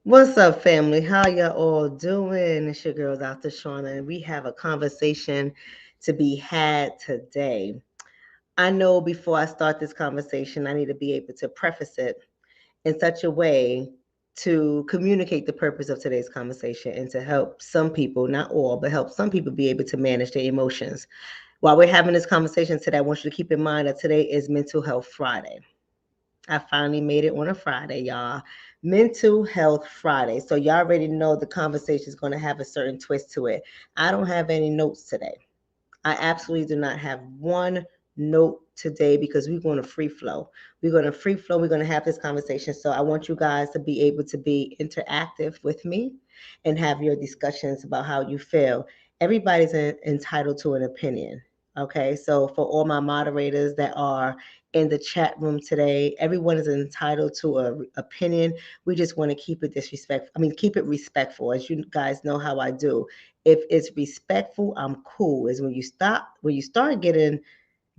What's up, family? How y'all all doing? It's your girl, Dr. Shonna, and we have a conversation to be had today. I know before I start this conversation, I need to be able to preface it in such a way to communicate the purpose of today's conversation and to help some people, not all, but help some people be able to manage their emotions. While we're having this conversation today, I want you to keep in mind that today is Mental Health Friday. I finally made it on a Friday, y'all. Mental Health Friday. So y'all already know the conversation is going to have a certain twist to it. I don't have any notes today. I absolutely do not have one note today because we're going to free flow. We're going to free flow. We're going to have this conversation. So I want you guys to be able to be interactive with me and have your discussions about how you feel. Everybody's entitled to an opinion. Okay, so for all my moderators that are in the chat room today, everyone is entitled to an opinion. We just want to keep it disrespectful. I mean, keep it respectful, as you guys know how I do. If it's respectful, I'm cool. Is when you start getting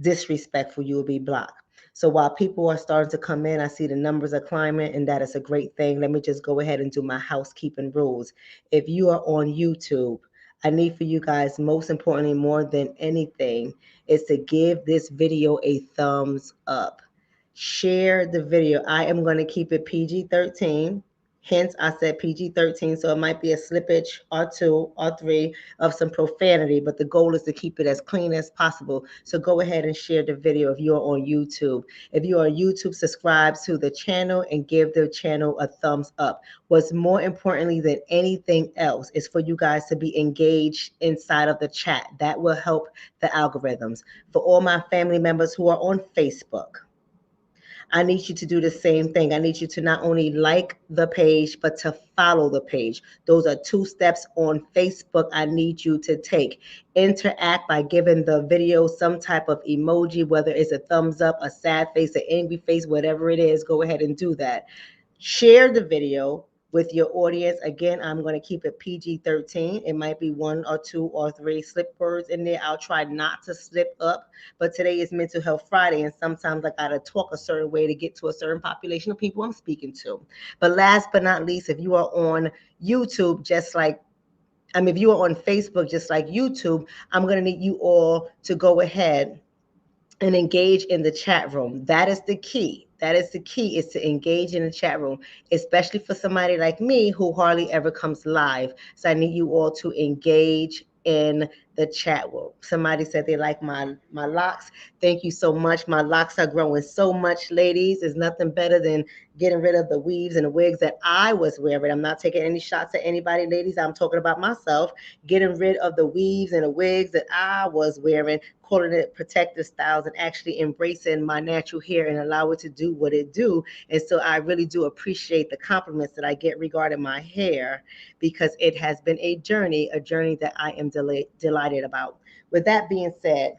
disrespectful, you will be blocked. So while people are starting to come in, I see the numbers are climbing, and that is a great thing. Let me just go ahead and do my housekeeping rules. If you are on YouTube, I need for you guys, most importantly, more than anything, is to give this video a thumbs up. Share the video. I am going to keep it PG-13. Hence, I said PG-13, so it might be a slippage or two or three of some profanity, but the goal is to keep it as clean as possible. So go ahead and share the video if you're on YouTube. If you're on YouTube, subscribe to the channel and give the channel a thumbs up. What's more importantly than anything else is for you guys to be engaged inside of the chat. That will help the algorithms. For all my family members who are on Facebook, I need you to do the same thing. I need you to not only like the page, but to follow the page. Those are two steps on Facebook I need you to take. Interact by giving the video some type of emoji, whether it's a thumbs up, a sad face, an angry face, whatever it is, go ahead and do that. Share the video with your audience. Again, I'm going to keep it PG-13. It might be one or two or three slip words in there. I'll try not to slip up, but today is Mental Health Friday, and sometimes I got to talk a certain way to get to a certain population of people I'm speaking to. But last but not least, if you are on YouTube, if you are on Facebook, just like YouTube, I'm going to need you all to go ahead and engage in the chat room. That is the key. That is the key, is to engage in the chat room, especially for somebody like me who hardly ever comes live. So I need you all to engage in the chat room. Somebody said they like my locks. Thank you so much. My locks are growing so much, ladies. There's nothing better than getting rid of the weaves and the wigs that I was wearing. I'm not taking any shots at anybody, ladies. I'm talking about myself. Getting rid of the weaves and the wigs that I was wearing, calling it protective styles, and actually embracing my natural hair and allow it to do what it do. And so I really do appreciate the compliments that I get regarding my hair, because it has been a journey that I am delighted about. With that being said,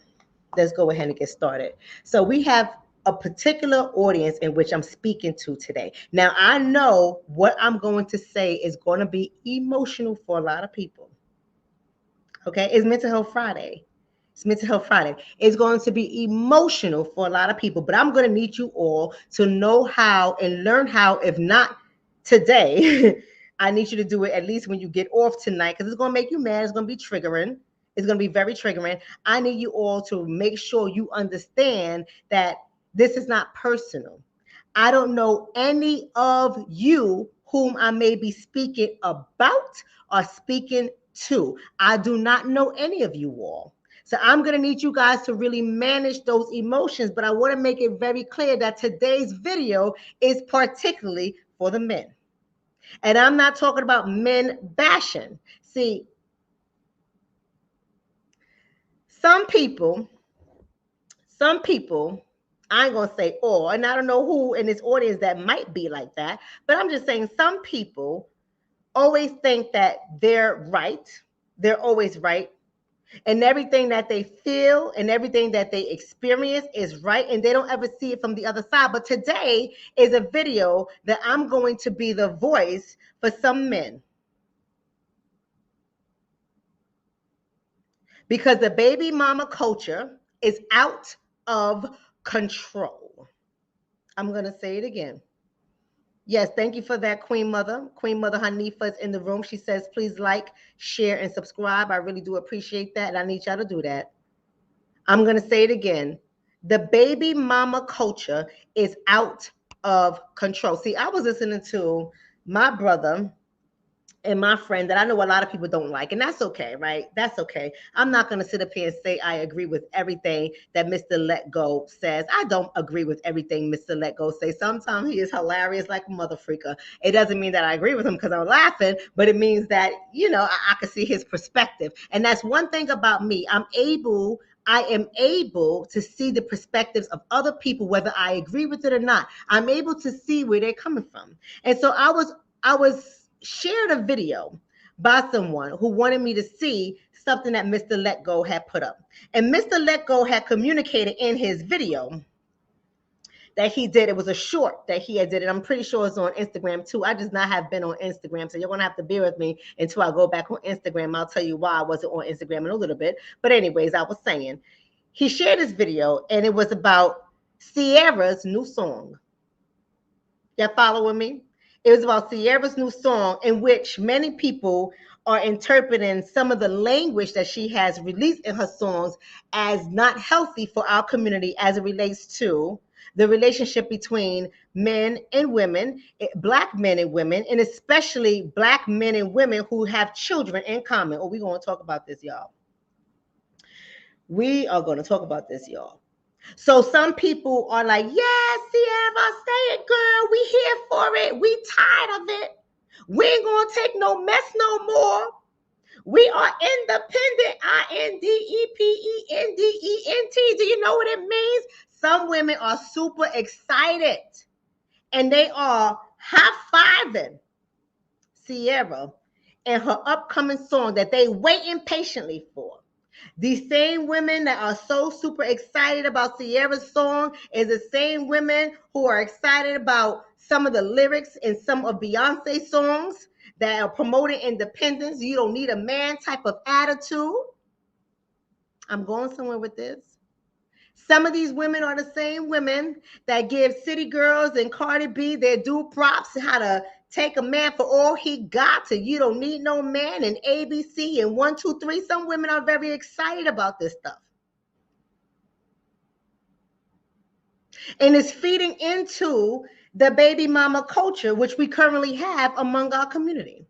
let's go ahead and get started. So we have a particular audience in which I'm speaking to today. Now, I know what I'm going to say is going to be emotional for a lot of people. Okay, it's Mental Health Friday. It's Mental Health Friday. It's going to be emotional for a lot of people, but I'm going to need you all to know how and learn how, if not today, I need you to do it at least when you get off tonight, because it's going to make you mad. It's going to be triggering. It's going to be very triggering. I need you all to make sure you understand that this is not personal. I don't know any of you whom I may be speaking about or speaking to. I do not know any of you all. So I'm going to need you guys to really manage those emotions, but I want to make it very clear that today's video is particularly for the men. And I'm not talking about men bashing. See, some people, some people, I ain't gonna say all, and I don't know who in this audience that might be like that, but I'm just saying some people always think that they're right. They're always right. And everything that they feel and everything that they experience is right. And they don't ever see it from the other side. But today is a video that I'm going to be the voice for some men, because the baby mama culture is out of control. I'm going to say it again. Yes, thank you for that, Queen Mother. Queen Mother Hanifa is in the room. She says, please like, share, and subscribe. I really do appreciate that, and I need y'all to do that. I'm going to say it again. The baby mama culture is out of control. See, I was listening to my brother and my friend that I know a lot of people don't like, and that's okay, right? That's okay. I'm not going to sit up here and say I agree with everything that Mr. Let Go says. I don't agree with everything Mr. Let Go says. Sometimes he is hilarious like a mother freaker. It doesn't mean that I agree with him because I'm laughing, but it means that, I can see his perspective. And that's one thing about me. I am able to see the perspectives of other people, whether I agree with it or not. I'm able to see where they're coming from. And so I was shared a video by someone who wanted me to see something that Mr. Let Go had put up. And Mr. Let Go had communicated in his video that he did. It was a short that he had did it. I'm pretty sure it's on Instagram too. I just not have been on Instagram. So you're going to have to bear with me until I go back on Instagram. I'll tell you why I wasn't on Instagram in a little bit. But anyways, I was saying, he shared this video and it was about Ciara's new song. Y'all following me? It was about Ciara's new song, in which many people are interpreting some of the language that she has released in her songs as not healthy for our community as it relates to the relationship between men and women, black men and women, and especially black men and women who have children in common. Oh, we're going to talk about this, y'all. We are going to talk about this, y'all. So some people are like, yes, Ciara, say it, girl. We here for it. We tired of it. We ain't gonna take no mess no more. We are independent. INDEPENDENT. Do you know what it means? Some women are super excited and they are high-fiving Ciara and her upcoming song that they waiting patiently for. These same women that are so super excited about Ciara's song is the same women who are excited about some of the lyrics in some of Beyonce's songs that are promoting independence. You don't need a man type of attitude. I'm going somewhere with this. Some of these women are the same women that give City Girls and Cardi B their due props, how to take a man for all he got, to you don't need no man, and ABC and 1, 2, 3. Some women are very excited about this stuff. And it's feeding into the baby mama culture, which we currently have among our community.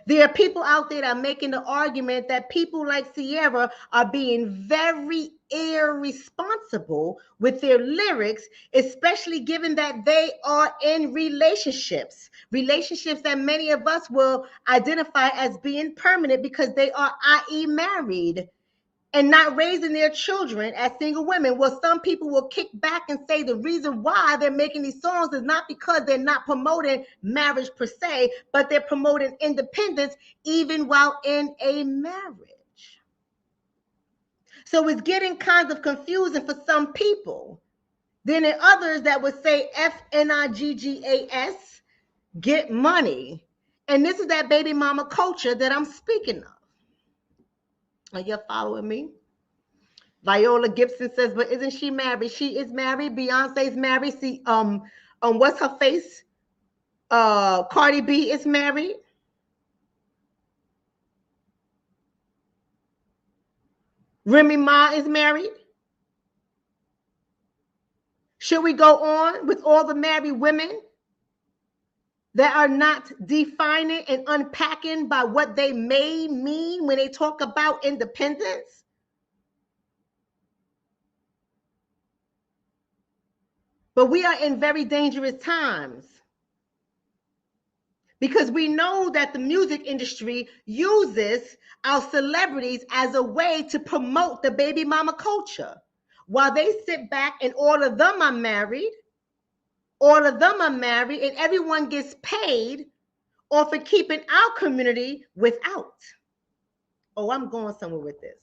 There are people out there that are making the argument that people like Ciara are being very irresponsible with their lyrics, especially given that they are in relationships that many of us will identify as being permanent because they are, i.e., married and not raising their children as single women. Well, some people will kick back and say the reason why they're making these songs is not because they're not promoting marriage per se, but they're promoting independence even while in a marriage. So it's getting kind of confusing for some people. Then there are others that would say FNIGGAS, get money. And this is that baby mama culture that I'm speaking of. Are you following me? Viola Gibson says, but isn't she married? She is married. Beyonce's married. See, what's her face? Cardi B is married. Remy Ma is married. Should we go on with all the married women that are not defining and unpacking by what they may mean when they talk about independence? But we are in very dangerous times because we know that the music industry uses our celebrities as a way to promote the baby mama culture. While they sit back and all of them are married, and everyone gets paid off of keeping our community without. Oh, I'm going somewhere with this.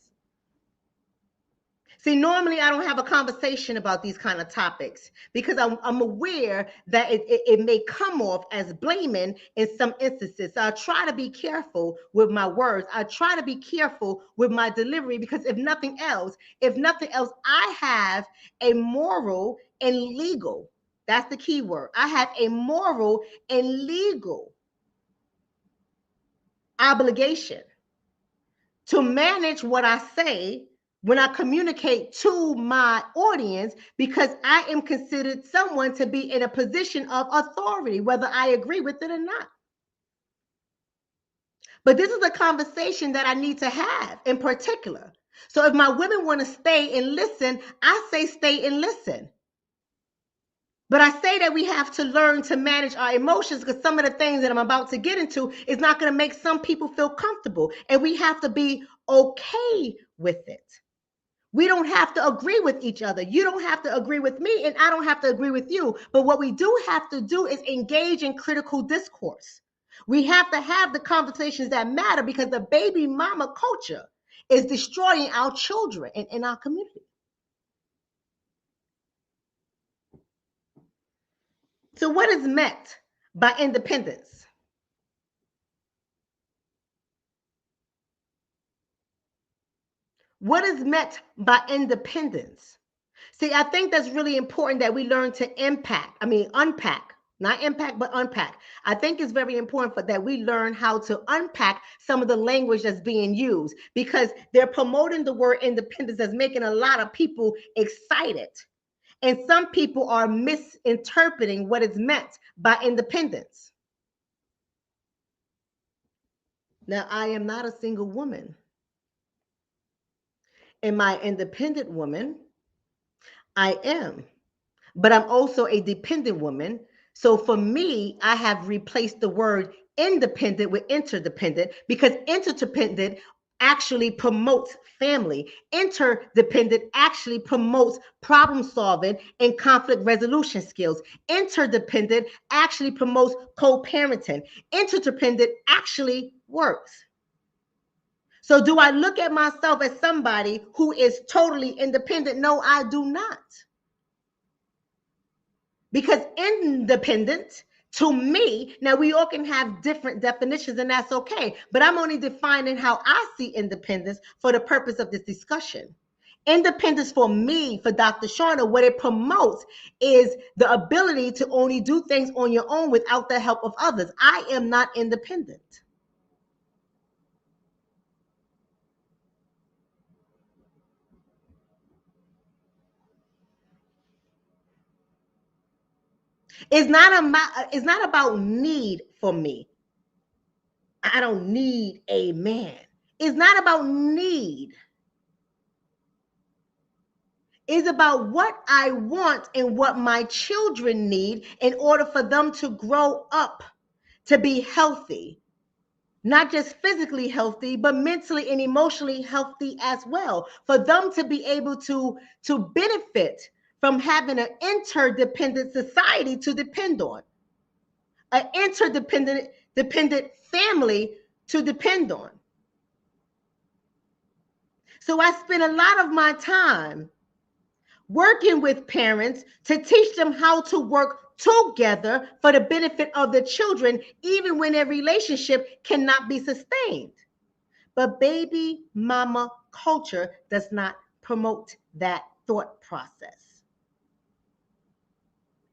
See, normally I don't have a conversation about these kind of topics because I'm aware that it may come off as blaming in some instances. So I try to be careful with my words. I try to be careful with my delivery because if nothing else, I have a moral and legal That's the key word. I have a moral and legal obligation to manage what I say when I communicate to my audience, because I am considered someone to be in a position of authority, whether I agree with it or not. But this is a conversation that I need to have in particular. So if my women want to stay and listen, I say stay and listen. But I say that we have to learn to manage our emotions, because some of the things that I'm about to get into is not going to make some people feel comfortable. And we have to be okay with it. We don't have to agree with each other. You don't have to agree with me, and I don't have to agree with you. But what we do have to do is engage in critical discourse. We have to have the conversations that matter, because the baby mama culture is destroying our children and in our community. So what is meant by independence? What is meant by independence? See, I think that's really important that we learn to unpack, not impact, but unpack. I think it's very important that we learn how to unpack some of the language that's being used, because they're promoting the word independence as making a lot of people excited. And some people are misinterpreting what is meant by independence. Now, I am not a single woman. Am I an independent woman? I am. But I'm also a dependent woman. So for me, I have replaced the word independent with interdependent, because interdependent actually promotes family. Interdependent actually promotes problem solving and conflict resolution skills. Interdependent actually promotes co-parenting. Interdependent actually works. So do I look at myself as somebody who is totally independent? No, I do not. Because independent, to me, now we all can have different definitions, and that's okay. But I'm only defining how I see independence for the purpose of this discussion. Independence for me, for Dr. Shonna, what it promotes is the ability to only do things on your own without the help of others. I am not independent. It's not about need for me. I don't need a man. It's not about need. It's about what I want and what my children need in order for them to grow up to be healthy. Not just physically healthy, but mentally and emotionally healthy as well. For them to be able to benefit from having an interdependent society to depend on, an dependent family to depend on. So I spend a lot of my time working with parents to teach them how to work together for the benefit of the children, even when their relationship cannot be sustained. But baby mama culture does not promote that thought process.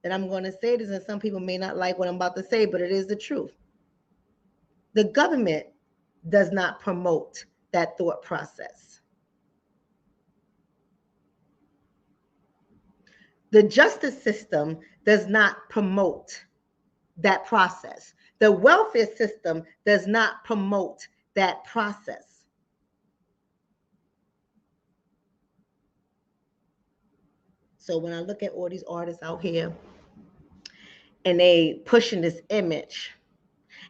And I'm going to say this, and some people may not like what I'm about to say, but it is the truth. The government does not promote that thought process. The justice system does not promote that process. The welfare system does not promote that process. So when I look at all these artists out here and they pushing this image,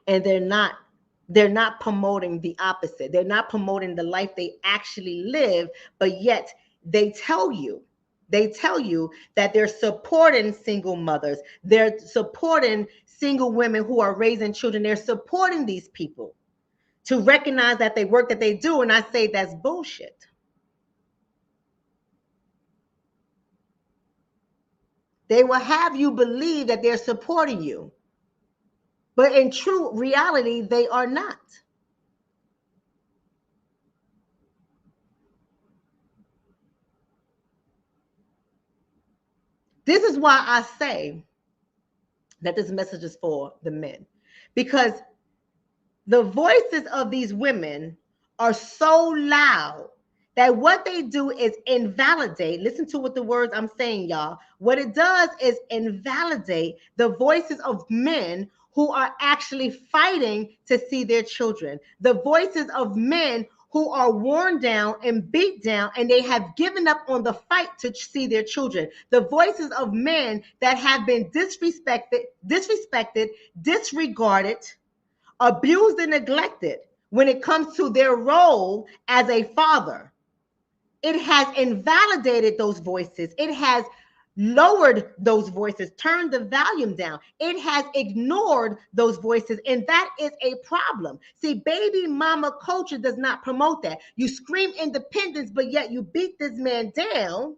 and they're not promoting the opposite. They're not promoting the life they actually live, but yet they tell you that they're supporting single mothers. They're supporting single women who are raising children. They're supporting these people to recognize that they work that they do. And I say that's bullshit. They will have you believe that they're supporting you, but in true reality, they are not. This is why I say that this message is for the men, because the voices of these women are so loud that what they do is invalidate. Listen to what the words I'm saying, y'all. What it does is invalidate the voices of men who are actually fighting to see their children, the voices of men who are worn down and beat down, and they have given up on the fight to see their children, the voices of men that have been disrespected, disregarded, abused, and neglected when it comes to their role as a father. It has invalidated those voices. It has lowered those voices, turned the volume down. It has ignored those voices, and that is a problem. See, baby mama culture does not promote that. You scream independence, but yet you beat this man down,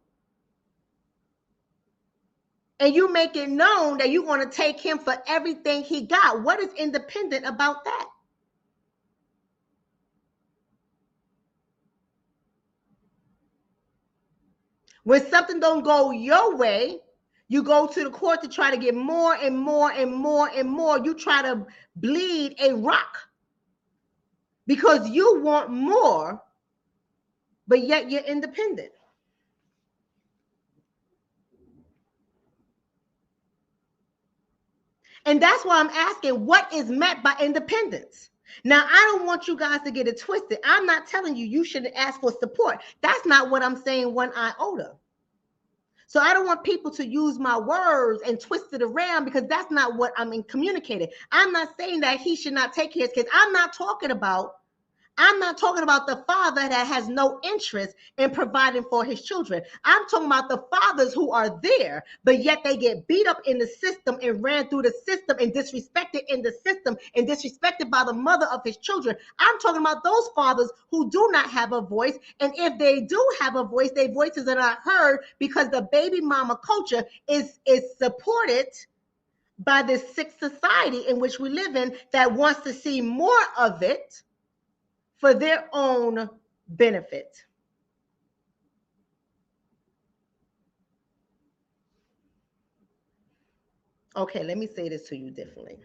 and you make it known that you want to take him for everything he got. What is independent about that? When something don't go your way, you go to the court to try to get more and more and more and more. You try to bleed a rock because you want more, but yet you're independent. And that's why I'm asking, what is meant by independence? Now, I don't want you guys to get it twisted. I'm not telling you you shouldn't ask for support. That's not what I'm saying one iota. So I don't want people to use my words and twist it around, because that's not what I'm communicating. I'm not saying that he should not take care of his kids. I'm not talking about the father that has no interest in providing for his children. I'm talking about the fathers who are there, but yet they get beat up in the system and ran through the system and disrespected in the system and disrespected by the mother of his children. I'm talking about those fathers who do not have a voice. And if they do have a voice, their voices are not heard because the baby mama culture is supported by this sick society in which we live in that wants to see more of it for their own benefit. Okay, let me say this to you differently.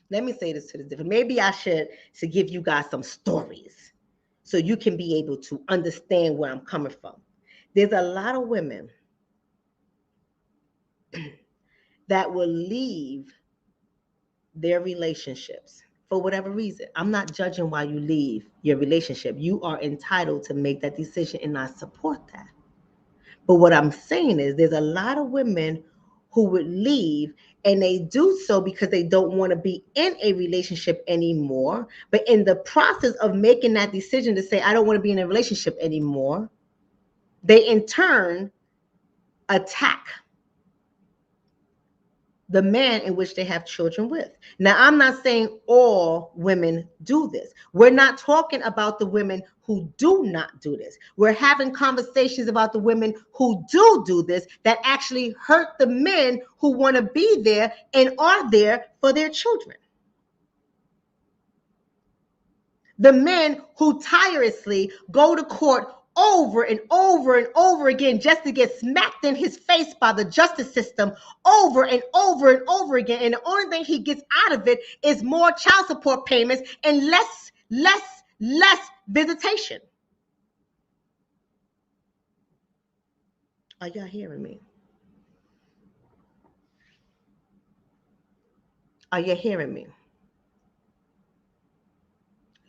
Maybe I should give you guys some stories so you can be able to understand where I'm coming from. There's a lot of women that will leave their relationships for whatever reason. I'm not judging why you leave your relationship. You are entitled to make that decision, and I support that. But what I'm saying is there's a lot of women who would leave, and they do so because they don't want to be in a relationship anymore. But in the process of making that decision to say, I don't want to be in a relationship anymore, they in turn attack the man in which they have children with. Now, I'm not saying all women do this. We're not talking about the women who do not do this. We're having conversations about the women who do this, that actually hurt the men who want to be there and are there for their children. The men who tirelessly go to court over and over and over again just to get smacked in his face by the justice system over and over and over again. And the only thing he gets out of it is more child support payments and less visitation. Are y'all hearing me? Are you hearing me?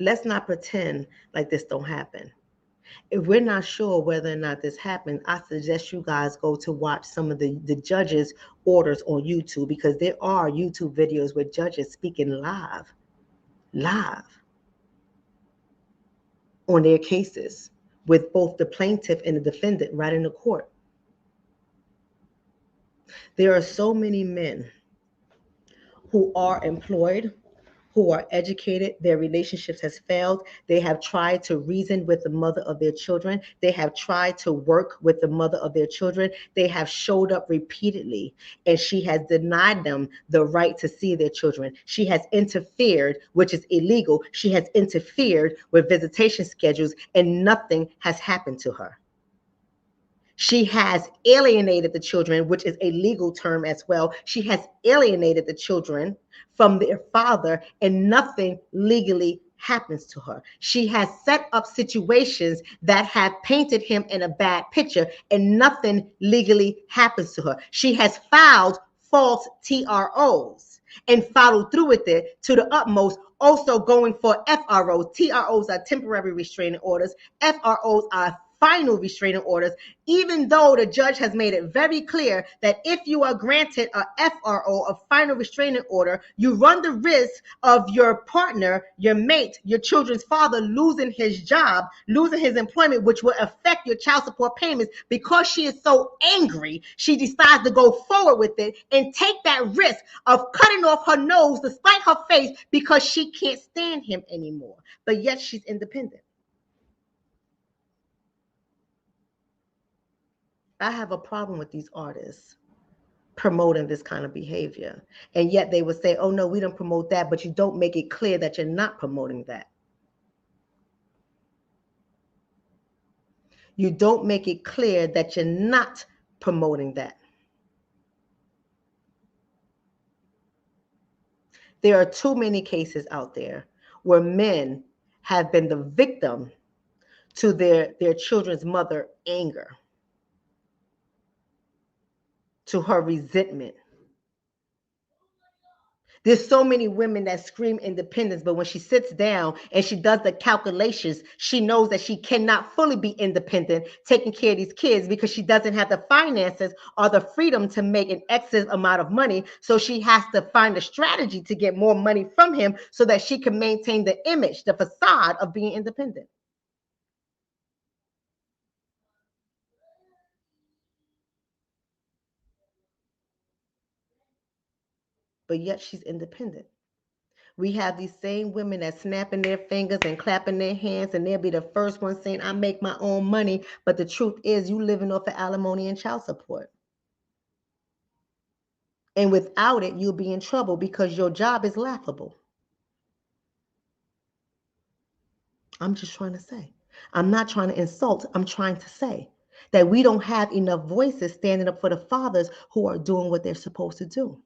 Let's not pretend like this don't happen. If we're not sure whether or not this happened, I suggest you guys go to watch some of the judges' orders on YouTube, because there are YouTube videos with judges speaking live on their cases with both the plaintiff and the defendant right in the court. There are so many men who are employed, who are educated, their relationships has failed. They have tried to reason with the mother of their children. They have tried to work with the mother of their children. They have showed up repeatedly, and she has denied them the right to see their children. She has interfered, which is illegal. She has interfered with visitation schedules, and nothing has happened to her. She has alienated the children, which is a legal term as well. She has alienated the children from their father, and nothing legally happens to her. She has set up situations that have painted him in a bad picture, and nothing legally happens to her. She has filed false TROs and followed through with it to the utmost, also going for FROs. TROs are temporary restraining orders. FROs are final restraining orders, even though the judge has made it very clear that if you are granted a FRO, a final restraining order, you run the risk of your partner, your mate, your children's father losing his job, losing his employment, which will affect your child support payments. Because she is so angry, she decides to go forward with it and take that risk of cutting off her nose to spite her face because she can't stand him anymore. But yet she's independent. I have a problem with these artists promoting this kind of behavior. And yet they would say, oh no, we don't promote that, but you don't make it clear that you're not promoting that. You don't make it clear that you're not promoting that. There are too many cases out there where men have been the victim to their children's mother anger, to her resentment. There's so many women that scream independence, but when she sits down and she does the calculations, she knows that she cannot fully be independent, taking care of these kids, because she doesn't have the finances or the freedom to make an excess amount of money. So she has to find a strategy to get more money from him so that she can maintain the image, the facade of being independent. But yet she's independent. We have these same women that snapping their fingers and clapping their hands, and they'll be the first one saying, I make my own money. But the truth is, you living off of alimony and child support. And without it, you'll be in trouble because your job is laughable. I'm just trying to say. I'm not trying to insult. I'm trying to say that we don't have enough voices standing up for the fathers who are doing what they're supposed to do.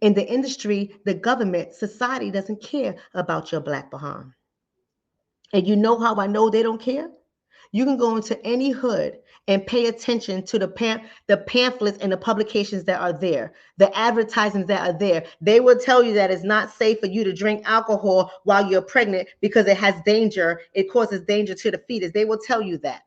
In the industry, the government, society doesn't care about your black behind. And you know how I know they don't care? You can go into any hood and pay attention to the pamphlets and the publications that are there, the advertisements that are there. They will tell you that it's not safe for you to drink alcohol while you're pregnant because it has danger. It causes danger to the fetus. They will tell you that.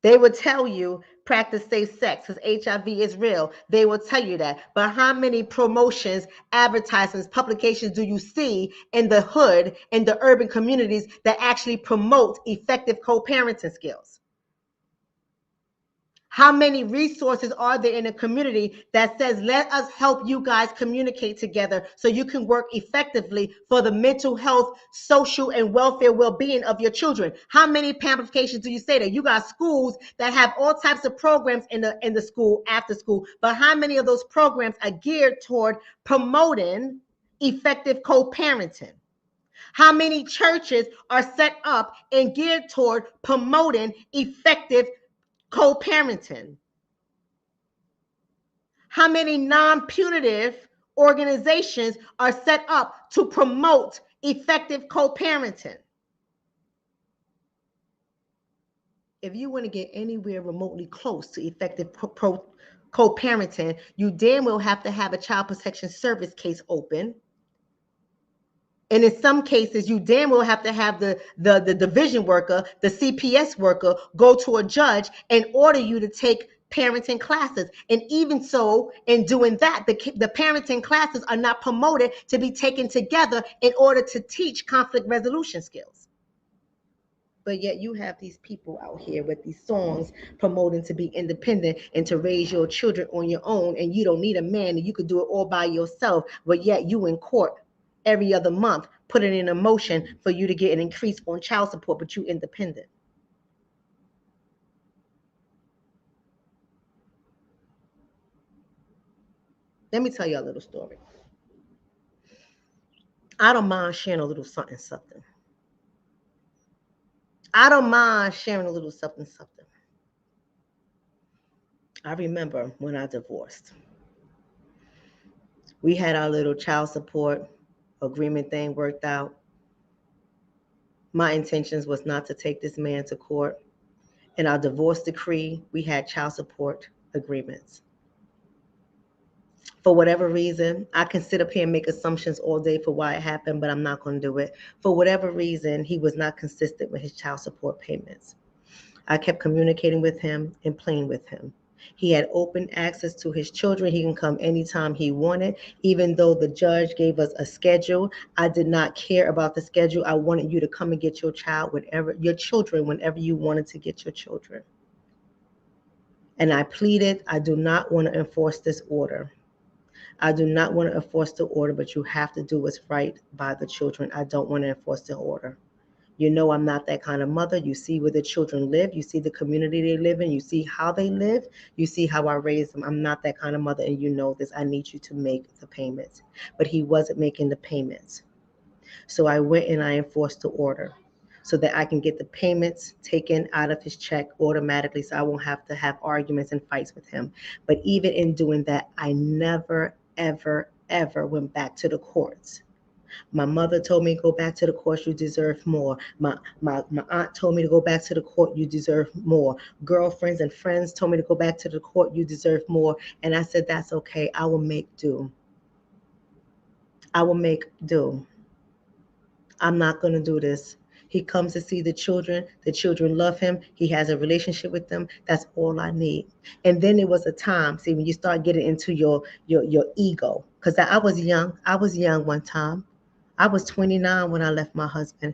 They would tell you practice safe sex because HIV is real. They will tell you that. But how many promotions, advertisements, publications do you see in the hood, in the urban communities that actually promote effective co-parenting skills? How many resources are there in a community that says, let us help you guys communicate together so you can work effectively for the mental health, social, and welfare well-being of your children? How many publications do you say that? You got schools that have all types of programs in the school, after school, but how many of those programs are geared toward promoting effective co-parenting? How many churches are set up and geared toward promoting effective co-parenting? How many non-punitive organizations are set up to promote effective co-parenting? If you want to get anywhere remotely close to effective co-parenting, you damn well have to have a child protection service case open. And in some cases, you damn well have to have the division worker, the CPS worker, go to a judge and order you to take parenting classes. And even so, in doing that, the parenting classes are not promoted to be taken together in order to teach conflict resolution skills. But yet you have these people out here with these songs promoting to be independent and to raise your children on your own, and you don't need a man and you could do it all by yourself. But yet you in court every other month putting in a motion for you to get an increase on child support, but you independent. Let me tell you a little story. I don't mind sharing a little something. I don't mind sharing a little something, something. I remember when I divorced, we had our little child support agreement thing worked out. My intentions was not to take this man to court. In our divorce decree, we had child support agreements. For whatever reason, I can sit up here and make assumptions all day for why it happened, but I'm not going to do it. For whatever reason, he was not consistent with his child support payments. I kept communicating with him and playing with him. He had open access to his children. He can come anytime he wanted. Even though the judge gave us a schedule, I did not care about the schedule. I wanted you to come and get your children whenever you wanted to get your children. And I pleaded, I do not want to enforce this order. I do not want to enforce the order, but you have to do what's right by the children. I don't want to enforce the order. You know I'm not that kind of mother. You see where the children live. You see the community they live in. You see how they live. You see how I raise them. I'm not that kind of mother, and you know this. I need you to make the payments. But he wasn't making the payments. So I went and I enforced the order so that I can get the payments taken out of his check automatically so I won't have to have arguments and fights with him. But even in doing that, I never, ever, ever went back to the courts. My mother told me to go back to the court, you deserve more. My aunt told me to go back to the court, you deserve more. Girlfriends and friends told me to go back to the court, you deserve more. And I said, that's okay, I will make do. I will make do. I'm not going to do this. He comes to see the children love him, he has a relationship with them. That's all I need. And then there was a time, see, when you start getting into your ego, because I was young one time. I was 29 when I left my husband.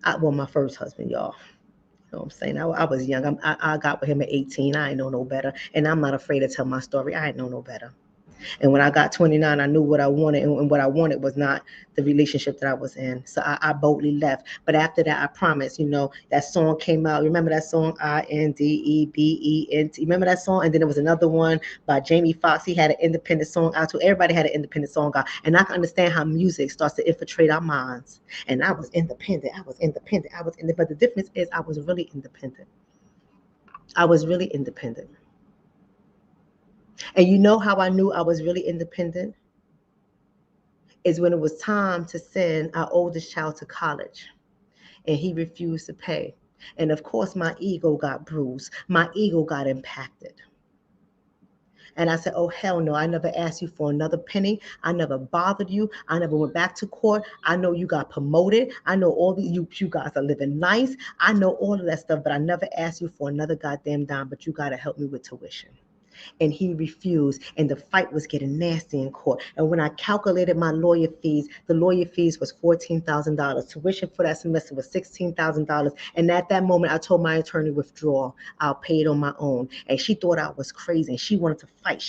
My first husband, y'all. You know what I'm saying? I was young. I got with him at 18. I ain't know no better. And I'm not afraid to tell my story. I ain't know no better. And when I got 29, I knew what I wanted. And what I wanted was not the relationship that I was in. So I boldly left. But after that, I promised, that song came out. Remember that song, Indebent? Remember that song? And then there was another one by Jamie Foxx. He had an independent song out too. Everybody had an independent song out. And I can understand how music starts to infiltrate our minds. And I was independent. But the difference is I was really independent. I was really independent. And you know how I knew I was really independent? Is when it was time to send our oldest child to college and he refused to pay. And of course, my ego got bruised. My ego got impacted. And I said, oh, hell no, I never asked you for another penny. I never bothered you. I never went back to court. I know you got promoted. I know all you guys are living nice. I know all of that stuff, but I never asked you for another goddamn dime, but you got to help me with tuition. And he refused, and the fight was getting nasty in court. And when I calculated my lawyer fees, the lawyer fees was $14,000. Tuition for that semester was $16,000. And at that moment, I told my attorney, withdraw. I'll pay it on my own. And she thought I was crazy, and she wanted to fight.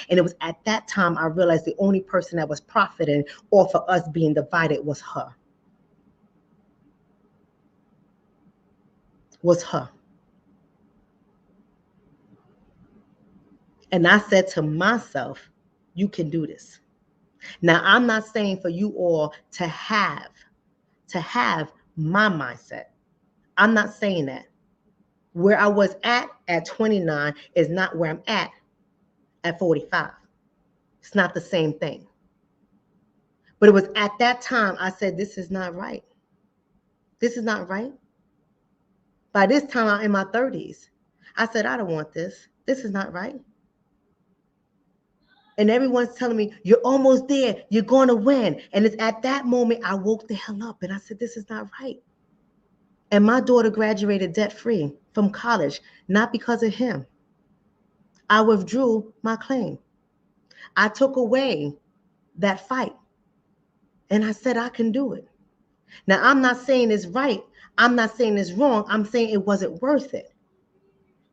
And it was at that time I realized the only person that was profiting off of us being divided was her. And I said to myself, you can do this. Now, I'm not saying for you all to have my mindset. I'm not saying that. Where I was at 29 is not where I'm at 45. It's not the same thing. But it was at that time I said, this is not right. This is not right. By this time, I'm in my 30s. I said, I don't want this. This is not right. And everyone's telling me, you're almost there. You're going to win. And it's at that moment I woke the hell up and I said, this is not right. And my daughter graduated debt-free from college, not because of him. I withdrew my claim. I took away that fight. And I said, I can do it. Now, I'm not saying it's right. I'm not saying it's wrong. I'm saying it wasn't worth it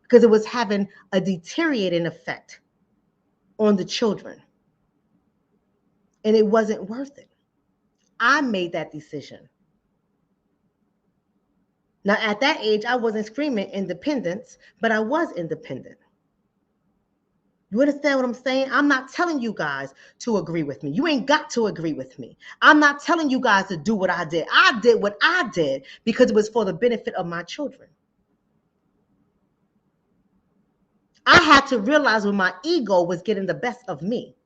because it was having a deteriorating effect on the children. And it wasn't worth it. I made that decision. Now, at that age, I wasn't screaming independence, but I was independent. You understand what I'm saying? I'm not telling you guys to agree with me. You ain't got to agree with me. I'm not telling you guys to do what I did. I did what I did because it was for the benefit of my children. I had to realize when my ego was getting the best of me.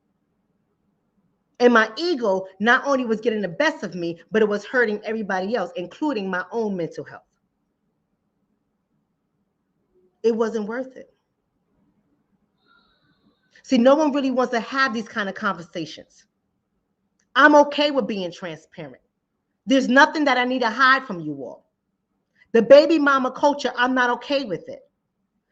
And my ego not only was getting the best of me, but it was hurting everybody else, including my own mental health. It wasn't worth it. See, no one really wants to have these kind of conversations. I'm okay with being transparent. There's nothing that I need to hide from you all. The baby mama culture, I'm not okay with it.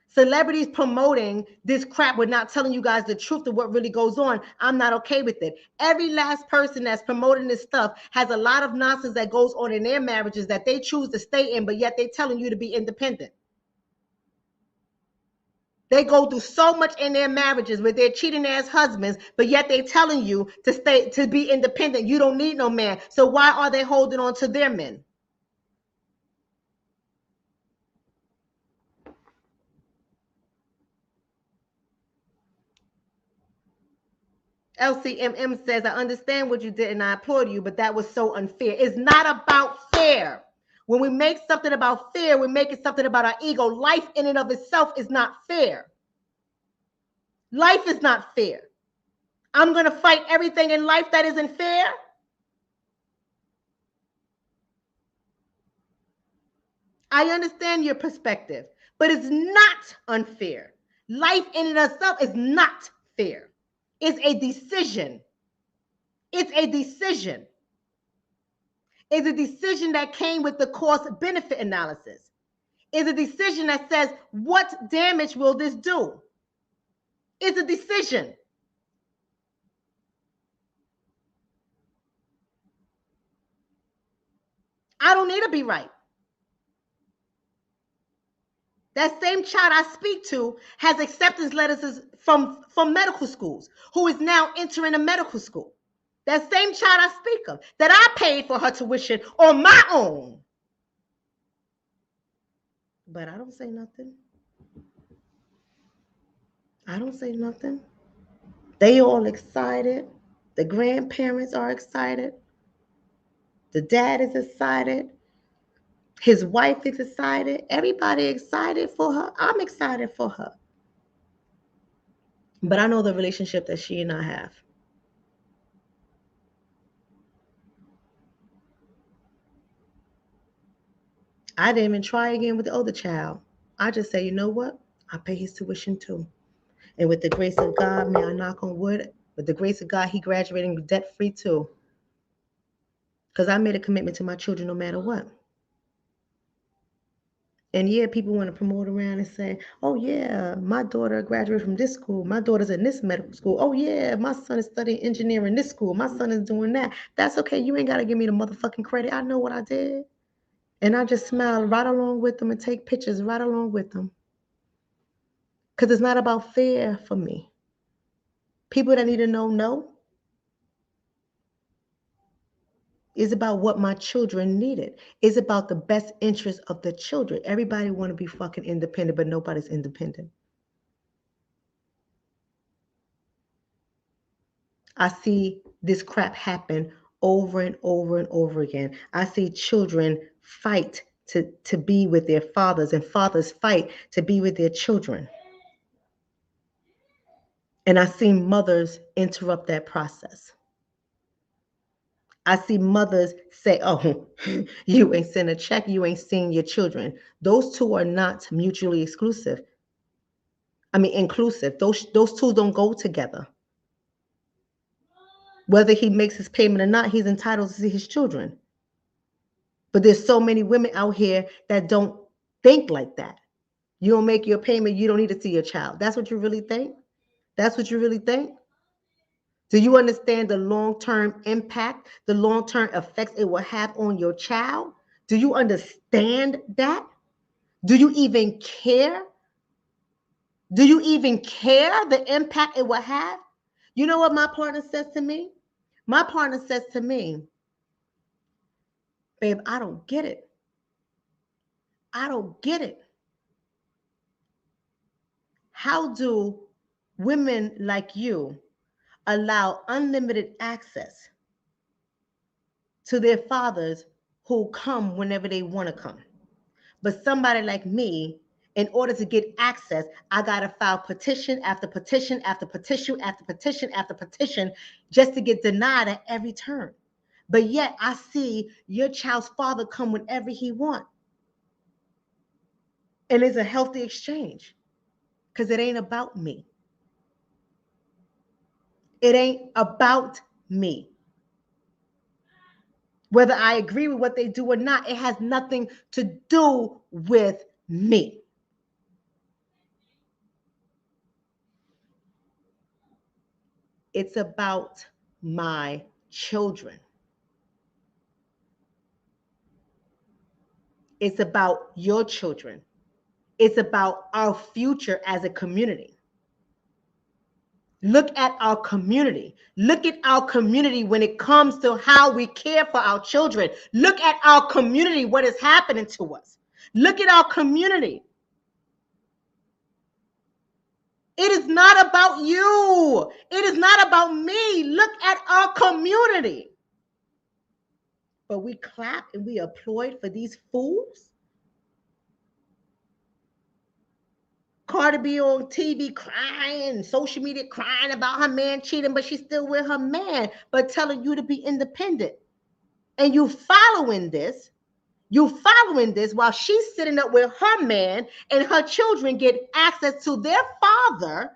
Celebrities promoting this crap with not telling you guys the truth of what really goes on, I'm not okay with it. Every last person that's promoting this stuff has a lot of nonsense that goes on in their marriages that they choose to stay in, but yet they're telling you to be independent. They go through so much in their marriages with their cheating ass husbands, but yet they're telling you to be independent. You don't need no man. So why are they holding on to their men? LCMM says, I understand what you did and I applaud you, but that was so unfair. It's not about fair. When we make something about fair, we make it something about our ego. Life in and of itself is not fair. Life is not fair. I'm going to fight everything in life that isn't fair. I understand your perspective, but it's not unfair. Life in and of itself is not fair. It's a decision. It's a decision. It's a decision that came with the cost benefit analysis. It's a decision that says, what damage will this do? It's a decision. I don't need to be right. That same child I speak to has acceptance letters from medical schools, who is now entering a medical school. That same child I speak of, that I paid for her tuition on my own. But I don't say nothing. I don't say nothing. They all excited. The grandparents are excited. The dad is excited. His wife is excited. Everybody excited for her. I'm excited for her. But I know the relationship that she and I have. I didn't even try again with the older child. I just say, you know what? I pay his tuition too. And with the grace of God, may I knock on wood, with the grace of God, he graduating debt free too. Because I made a commitment to my children no matter what. And yeah, people want to promote around and say, oh yeah, my daughter graduated from this school. My daughter's in this medical school. Oh yeah, my son is studying engineering in this school. My son is doing that. That's okay. You ain't got to give me the motherfucking credit. I know what I did. And I just smile right along with them and take pictures right along with them. Because it's not about fear for me. People that need to know. It's about what my children needed. It's about the best interest of the children. Everybody want to be fucking independent, but nobody's independent. I see this crap happen over and over and over again. I see children fight to be with their fathers, and fathers fight to be with their children. And I see mothers interrupt that process. I see mothers say, oh, you ain't sent a check, you ain't seen your children. Those two are not mutually exclusive. I mean, inclusive. Those two don't go together. Whether he makes his payment or not, he's entitled to see his children. But there's so many women out here that don't think like that. You don't make your payment, you don't need to see your child. That's what you really think? That's what you really think? Do you understand the long-term impact, the long-term effects it will have on your child? Do you understand that? Do you even care? Do you even care the impact it will have? You know what my partner says to me? My partner says to me, babe, I don't get it. I don't get it. How do women like you allow unlimited access to their fathers who come whenever they want to come. But somebody like me, in order to get access, I got to file petition after petition after petition after petition after petition just to get denied at every turn. But yet I see your child's father come whenever he wants. And it's a healthy exchange because it ain't about me. It ain't about me. Whether I agree with what they do or not, it has nothing to do with me. It's about my children. It's about your children. It's about our future as a community. Look at our community. Look at our community when it comes to how we care for our children. Look at our community, what is happening to us. Look at our community. It is not about you. It is not about me. Look at our community. But we clap and we applaud for these fools. Cardi B on TV crying, social media crying about her man cheating, but she's still with her man, but telling you to be independent. And you following this while she's sitting up with her man and her children get access to their father.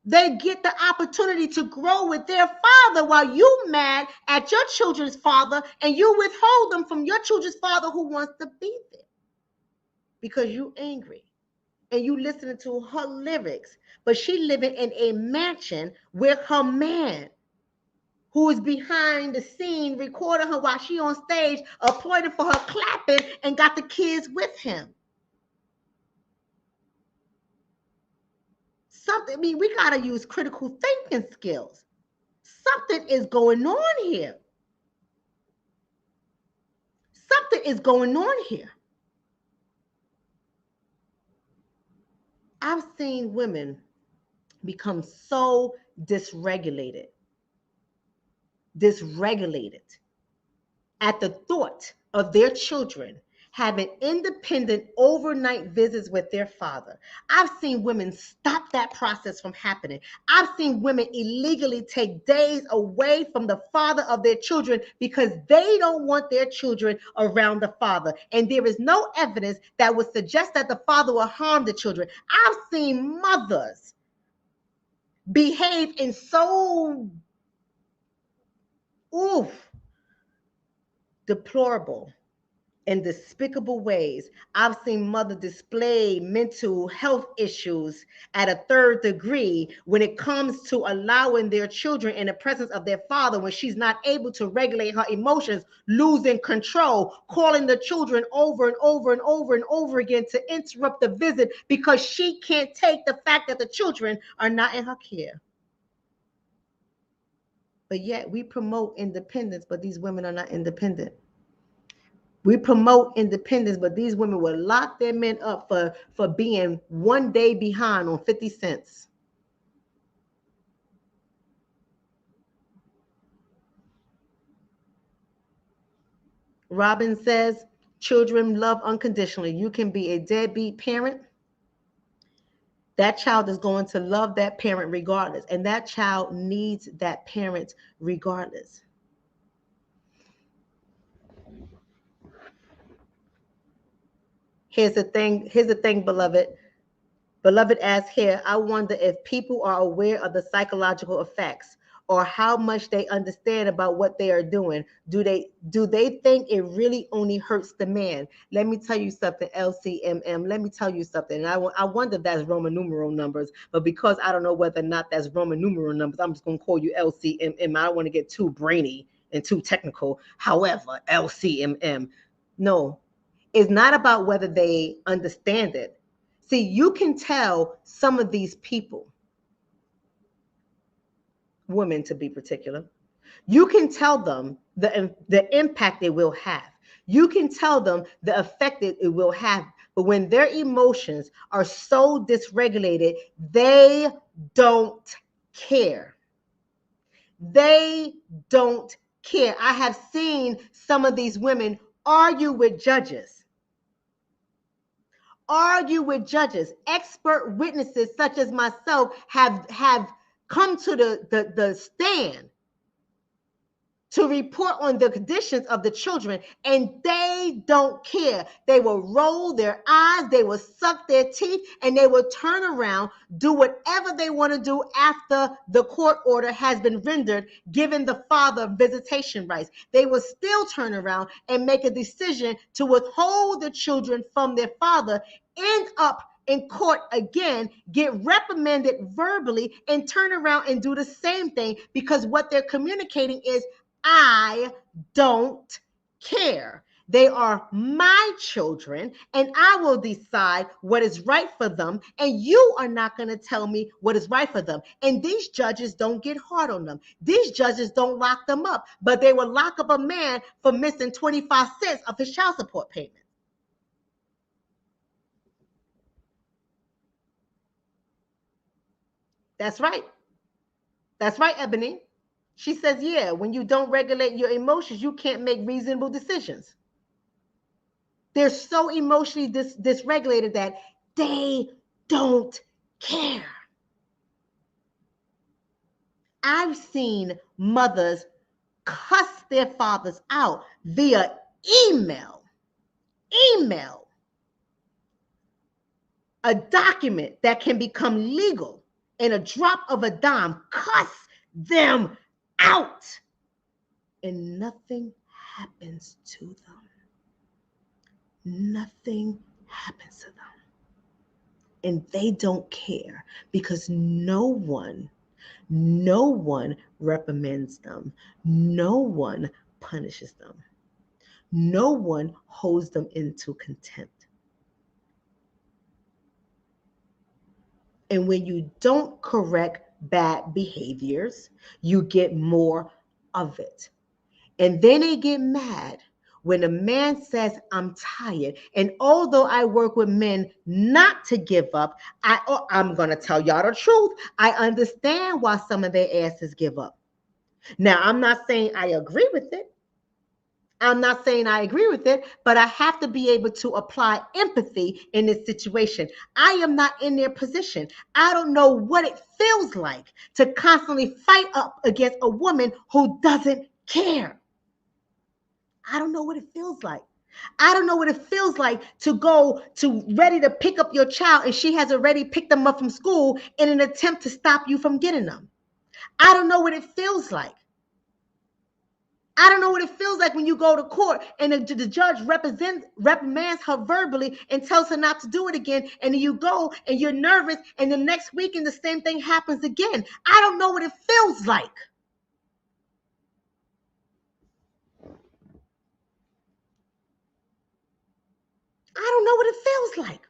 They get the opportunity to grow with their father while you mad at your children's father and you withhold them from your children's father who wants to be there because you angry. And you listening to her lyrics, but she living in a mansion with her man who is behind the scene recording her while she on stage, applauding for her, clapping, and got the kids with him. Something, I mean, we got to use critical thinking skills. Something is going on here. Something is going on here. I've seen women become so dysregulated at the thought of their children having independent overnight visits with their father. I've seen women stop that process from happening. I've seen women illegally take days away from the father of their children because they don't want their children around the father. And there is no evidence that would suggest that the father will harm the children. I've seen mothers behave in so deplorable and despicable ways. I've seen mothers display mental health issues at a third degree when it comes to allowing their children in the presence of their father when she's not able to regulate her emotions, losing control, calling the children over and over and over and over again to interrupt the visit because she can't take the fact that the children are not in her care. But yet we promote independence, but these women are not independent. We promote independence, but these women will lock their men up for being one day behind on 50 cents. Robin says, children love unconditionally. You can be a deadbeat parent. That child is going to love that parent regardless. And that child needs that parent regardless. Here's the thing, beloved. Beloved asks here, I wonder if people are aware of the psychological effects or how much they understand about what they are doing. Do they think it really only hurts the man? Let me tell you something, LCMM. Let me tell you something. And I wonder if that's Roman numeral numbers, but because I don't know whether or not that's Roman numeral numbers, I'm just going to call you LCMM. I don't want to get too brainy and too technical. However, LCMM. No, it's not about whether they understand it. See, you can tell some of these people, women to be particular, you can tell them the impact it will have. You can tell them the effect it will have But when their emotions are so dysregulated, they don't care. They don't care. I have seen some of these women argue with judges. Expert witnesses such as myself have come to the stand to report on the conditions of the children, and they don't care. They will roll their eyes, they will suck their teeth, and they will turn around, do whatever they want to do after the court order has been rendered, giving the father visitation rights. They will still turn around and make a decision to withhold the children from their father, end up in court again, get reprimanded verbally, and turn around and do the same thing, because what they're communicating is, I don't care. They are my children, and I will decide what is right for them, and you are not going to tell me what is right for them. And these judges don't get hard on them. These judges don't lock them up, but they will lock up a man for missing 25 cents of his child support payment. That's right. That's right, Ebony. She says, yeah, when you don't regulate your emotions, you can't make reasonable decisions. They're so emotionally dysregulated that they don't care. I've seen mothers cuss their fathers out via email. A document that can become legal in a drop of a dime. Cuss them out. And nothing happens to them. Nothing happens to them. And they don't care, because no one reprimands them. No one punishes them. No one holds them into contempt. And when you don't correct bad behaviors, you get more of it. And then they get mad when a man says, I'm tired. And although I work with men not to give up, I'm going to tell y'all the truth. I understand why some of their asses give up. Now, I'm not saying I agree with it. But I have to be able to apply empathy in this situation. I am not in their position. I don't know what it feels like to constantly fight up against a woman who doesn't care. I don't know what it feels like. I don't know what it feels like to go to ready to pick up your child, and she has already picked them up from school in an attempt to stop you from getting them. I don't know what it feels like. I don't know what it feels like when you go to court and the judge reprimands her verbally and tells her not to do it again. And then you go and you're nervous, and the next weekend the same thing happens again. I don't know what it feels like. I don't know what it feels like.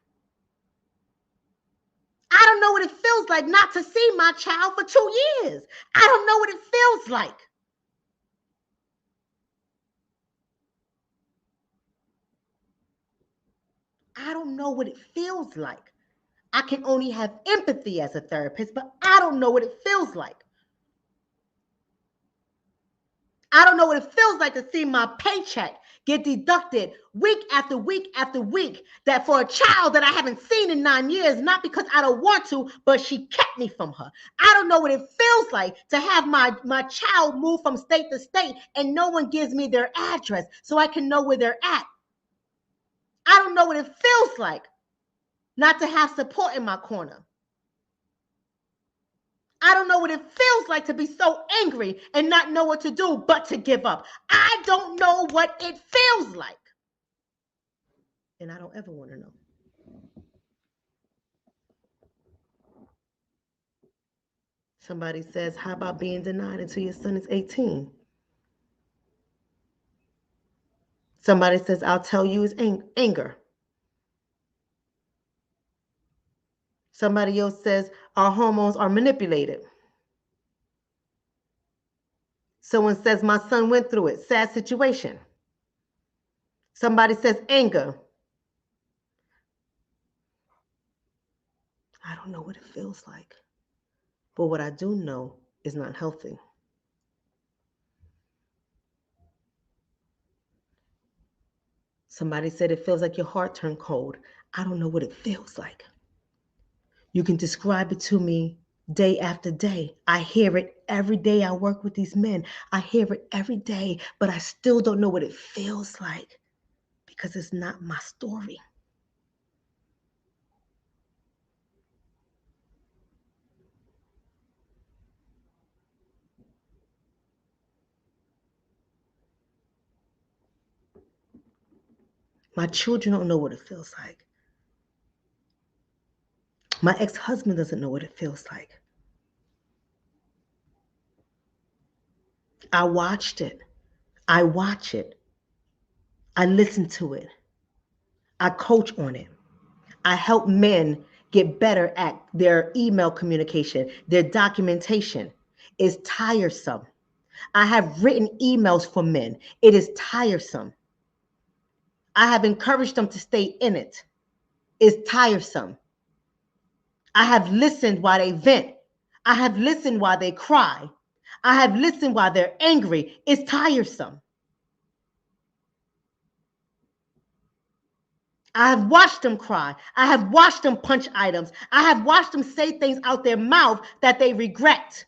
I don't know what it feels like not to see my child for 2 years. I don't know what it feels like. I don't know what it feels like. I can only have empathy as a therapist, but I don't know what it feels like. I don't know what it feels like to see my paycheck get deducted week after week after week, that for a child that I haven't seen in 9 years, not because I don't want to, but she kept me from her. I don't know what it feels like to have my child move from state to state and no one gives me their address so I can know where they're at. I don't know what it feels like not to have support in my corner. I don't know what it feels like to be so angry and not know what to do but to give up. I don't know what it feels like. And I don't ever want to know. Somebody says, how about being denied until your son is 18? Somebody says, I'll tell you is anger. Somebody else says, our hormones are manipulated. Someone says, my son went through it. Sad situation. Somebody says, anger. I don't know what it feels like. But what I do know is not healthy. Somebody said it feels like your heart turned cold. I don't know what it feels like. You can describe it to me day after day. I hear it every day I work with these men. I hear it every day, but I still don't know what it feels like because it's not my story. My children don't know what it feels like. My ex-husband doesn't know what it feels like. I watched it. I watch it. I listen to it. I coach on it. I help men get better at their email communication, their documentation. It's tiresome. I have written emails for men. It is tiresome. I have encouraged them to stay in it. It's tiresome. I have listened while they vent. I have listened while they cry. I have listened while they're angry. It's tiresome. I have watched them cry. I have watched them punch items. I have watched them say things out their mouth that they regret.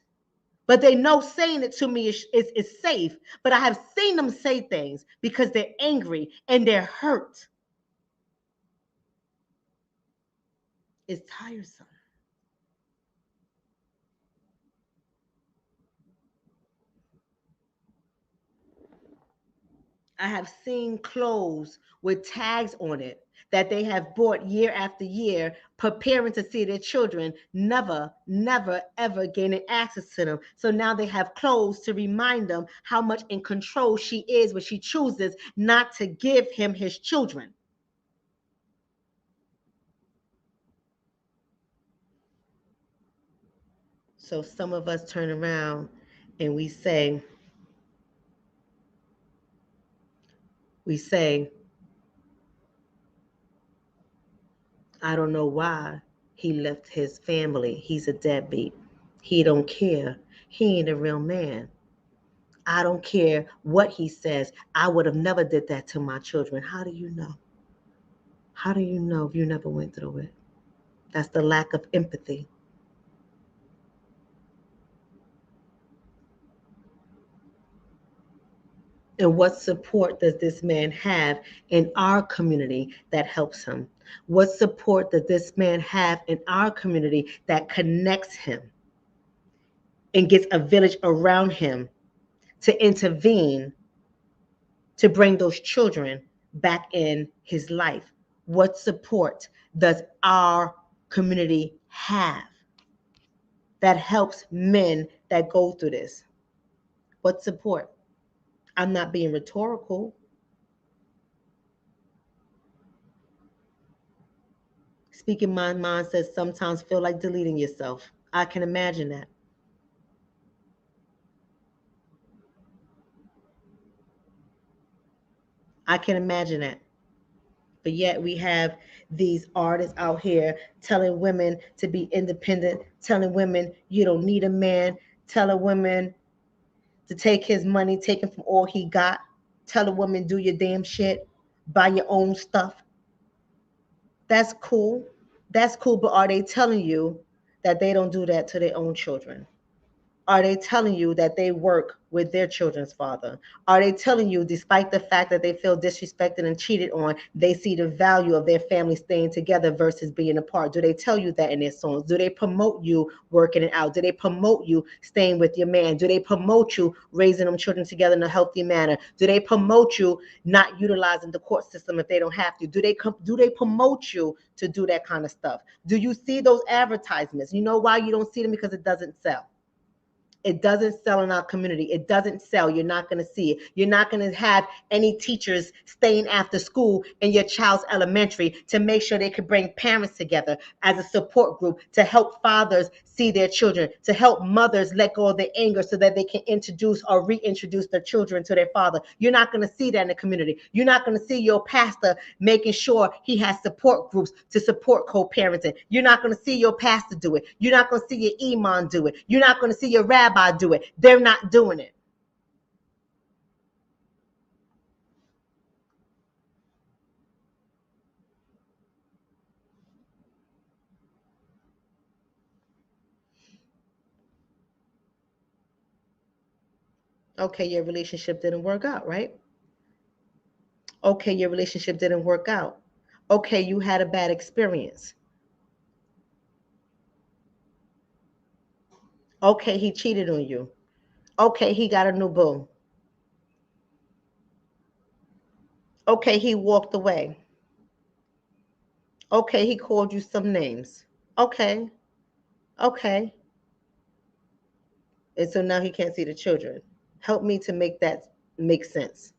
But they know saying it to me is safe. But I have seen them say things because they're angry and they're hurt. It's tiresome. I have seen clothes with tags on it that they have bought year after year, preparing to see their children, never, ever gaining access to them. So now they have clothes to remind them how much in control she is when she chooses not to give him his children. So some of us turn around and we say, I don't know why he left his family. He's a deadbeat. He don't care. He ain't a real man. I don't care what he says. I would have never did that to my children. How do you know? How do you know if you never went through it? That's the lack of empathy. And what support does this man have in our community that helps him? What support does this man have in our community that connects him and gets a village around him to intervene to bring those children back in his life? What support does our community have that helps men that go through this? What support? I'm not being rhetorical. Speaking my mind says sometimes feel like deleting yourself. I can imagine that. I can imagine that. But yet we have these artists out here telling women to be independent, telling women you don't need a man, telling women to take his money, take him from all he got, tell a woman do your damn shit, buy your own stuff. That's cool. That's cool, but are they telling you that they don't do that to their own children? Are they telling you that they work with their children's father? Are they telling you, despite the fact that they feel disrespected and cheated on, they see the value of their family staying together versus being apart? Do they tell you that in their songs? Do they promote you working it out? Do they promote you staying with your man? Do they promote you raising them children together in a healthy manner? Do they promote you not utilizing the court system if they don't have to? Do they promote you to do that kind of stuff? Do you see those advertisements? You know why you don't see them? Because it doesn't sell. It doesn't sell in our community. It doesn't sell. You're not going to see it. You're not going to have any teachers staying after school in your child's elementary to make sure they could bring parents together as a support group to help fathers see their children, to help mothers let go of their anger so that they can introduce or reintroduce their children to their father. You're not going to see that in the community. You're not going to see your pastor making sure he has support groups to support co-parenting. You're not going to see your pastor do it. You're not going to see your imam do it. You're not going to see your rabbi do it. They're not doing it. Okay, your relationship didn't work out, right? Okay, your relationship didn't work out. Okay, you had a bad experience. Okay, he cheated on you. Okay, he got a new boo. Okay, he walked away. Okay, he called you some names. Okay, okay. And so now he can't see the children. Help me to make that make sense.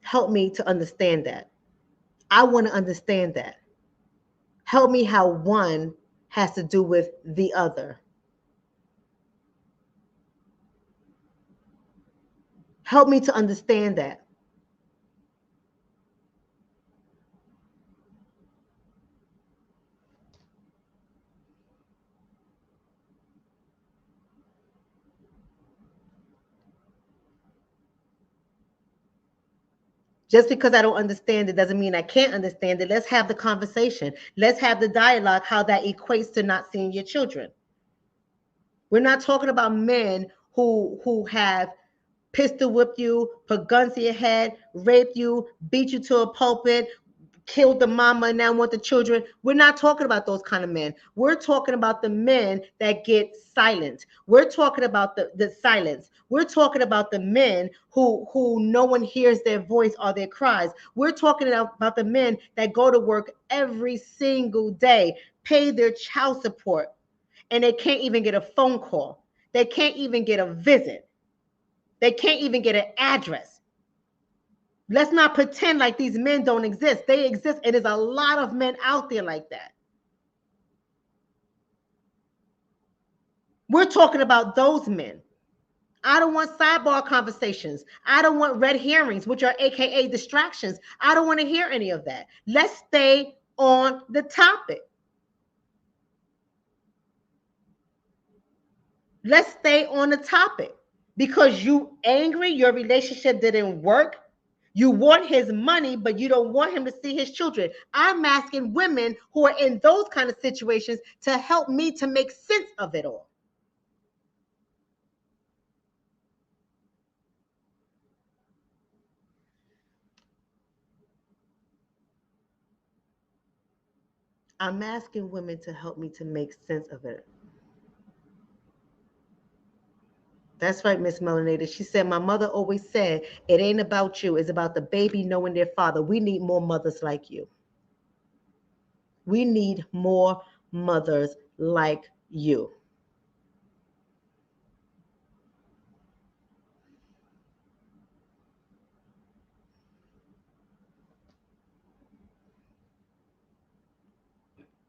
Help me to understand that. I want to understand that. Help me how one has to do with the other. Help me to understand that. Just because I don't understand it doesn't mean I can't understand it. Let's have the conversation. Let's have the dialogue, how that equates to not seeing your children. We're not talking about men who have pistol whipped you, put guns to your head, raped you, beat you to a pulpit, killed the mama and now want the children. We're not talking about those kind of men. We're talking about the men that get silent. We're talking about the silence. We're talking about the men who no one hears their voice or their cries. We're talking about the men that go to work every single day, pay their child support, and they can't even get a phone call. They can't even get a visit. They can't even get an address. Let's not pretend like these men don't exist. They exist, and there's a lot of men out there like that. We're talking about those men. I don't want sidebar conversations. I don't want red herrings, which are AKA distractions. I don't want to hear any of that. Let's stay on the topic. Let's stay on the topic. Because you angry, your relationship didn't work. You want his money, but you don't want him to see his children. I'm asking women who are in those kind of situations to help me to make sense of it all. I'm asking women to help me to make sense of it. That's right, Miss Melanada. She said, my mother always said, it ain't about you, it's about the baby knowing their father. We need more mothers like you. We need more mothers like you.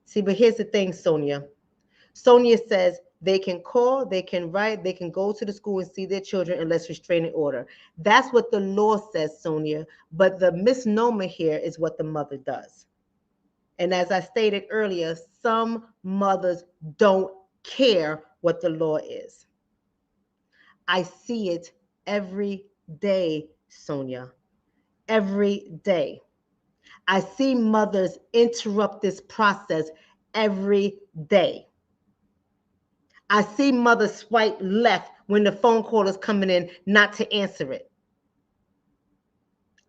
See, but here's the thing, Sonia. Sonia says they can call, they can write, they can go to the school and see their children unless restraining order. That's what the law says, Sonia. But the misnomer here is what the mother does. And as I stated earlier, some mothers don't care what the law is. I see it every day, Sonia, every day. I see mothers interrupt this process every day. I see mothers swipe left when the phone call is coming in, not to answer it.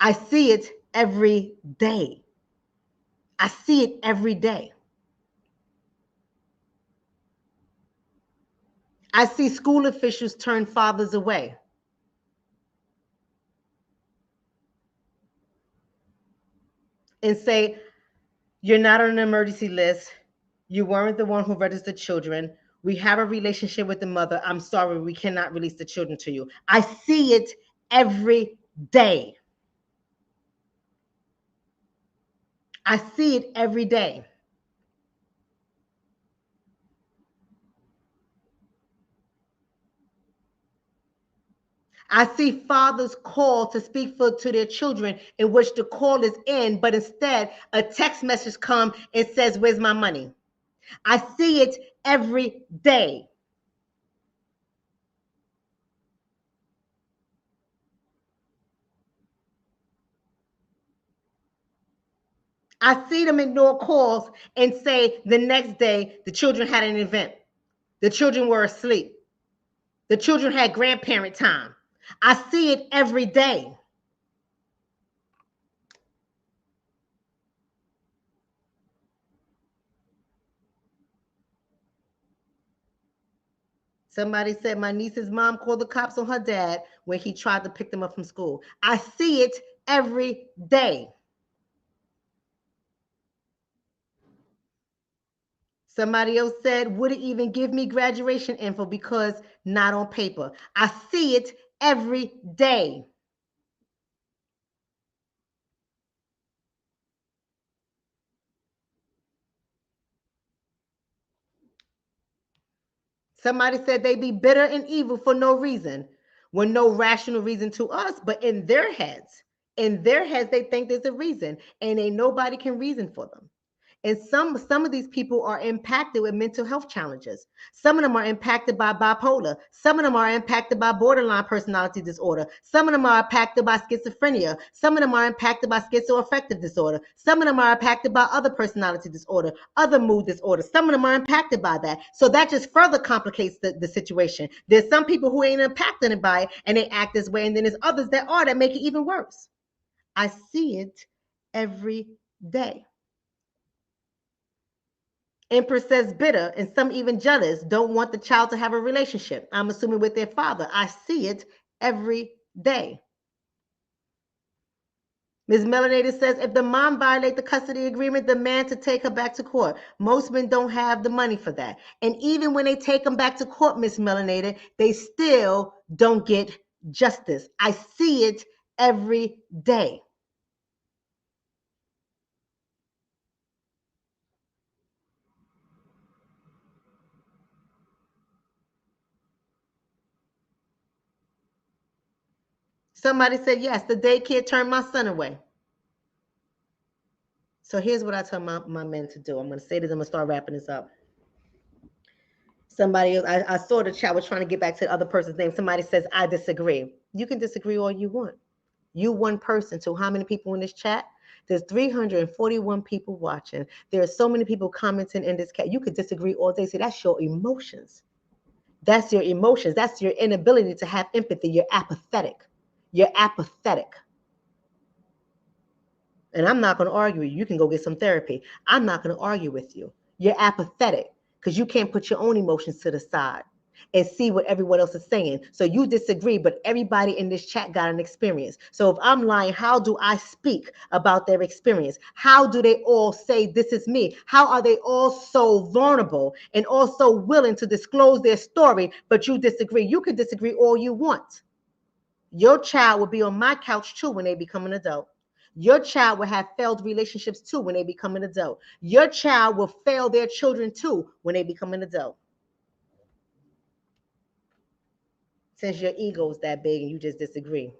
I see it every day. I see it every day. I see school officials turn fathers away. And say, you're not on an emergency list. You weren't the one who registered children. We have a relationship with the mother. I'm sorry, we cannot release the children to you. I see it every day. I see it every day. I see fathers call to speak to their children in which the call is in, but instead a text message comes and says, "Where's my money?" I see it every day. I see them ignore calls and say the next day the children had an event. The children were asleep. The children had grandparent time. I see it every day. Somebody said my niece's mom called the cops on her dad when he tried to pick them up from school. I see it every day. Somebody else said, wouldn't even give me graduation info because not on paper. I see it every day. Somebody said they be bitter and evil for no reason, when no rational reason to us, but in their heads, they think there's a reason, and ain't nobody can reason for them. And some of these people are impacted with mental health challenges. Some of them are impacted by bipolar. Some of them are impacted by borderline personality disorder. Some of them are impacted by schizophrenia. Some of them are impacted by schizoaffective disorder. Some of them are impacted by other personality disorder, other mood disorders. Some of them are impacted by that. So that just further complicates the situation. There's some people who ain't impacted by it and they act this way, and then there's others that are, that make it even worse. I see it every day. Empress says bitter, and some even jealous, don't want the child to have a relationship. I'm assuming with their father. I see it every day. Ms. Melanated says if the mom violates the custody agreement, the man to take her back to court. Most men don't have the money for that. And even when they take them back to court, Ms. Melanated, they still don't get justice. I see it every day. Somebody said, yes, the daycare turned my son away. So here's what I tell my men to do. I'm going to say this, I'm going to start wrapping this up. Somebody else, I saw the chat was trying to get back to the other person's name. Somebody says, I disagree. You can disagree all you want. You one person. So how many people in this chat? There's 341 people watching. There are so many people commenting in this chat. You could disagree all day. See, that's your emotions. That's your emotions. That's your inability to have empathy. You're apathetic. You're apathetic. And I'm not going to argue with you. You can go get some therapy. I'm not going to argue with you. You're apathetic because you can't put your own emotions to the side and see what everyone else is saying. So you disagree, but everybody in this chat got an experience. So if I'm lying, how do I speak about their experience? How do they all say this is me? How are they all so vulnerable and also willing to disclose their story, but you disagree? You can disagree all you want. Your child will be on my couch too when they become an adult. Your child will have failed relationships too when they become an adult. Your child will fail their children too when they become an adult. Since your ego is that big and you just disagree.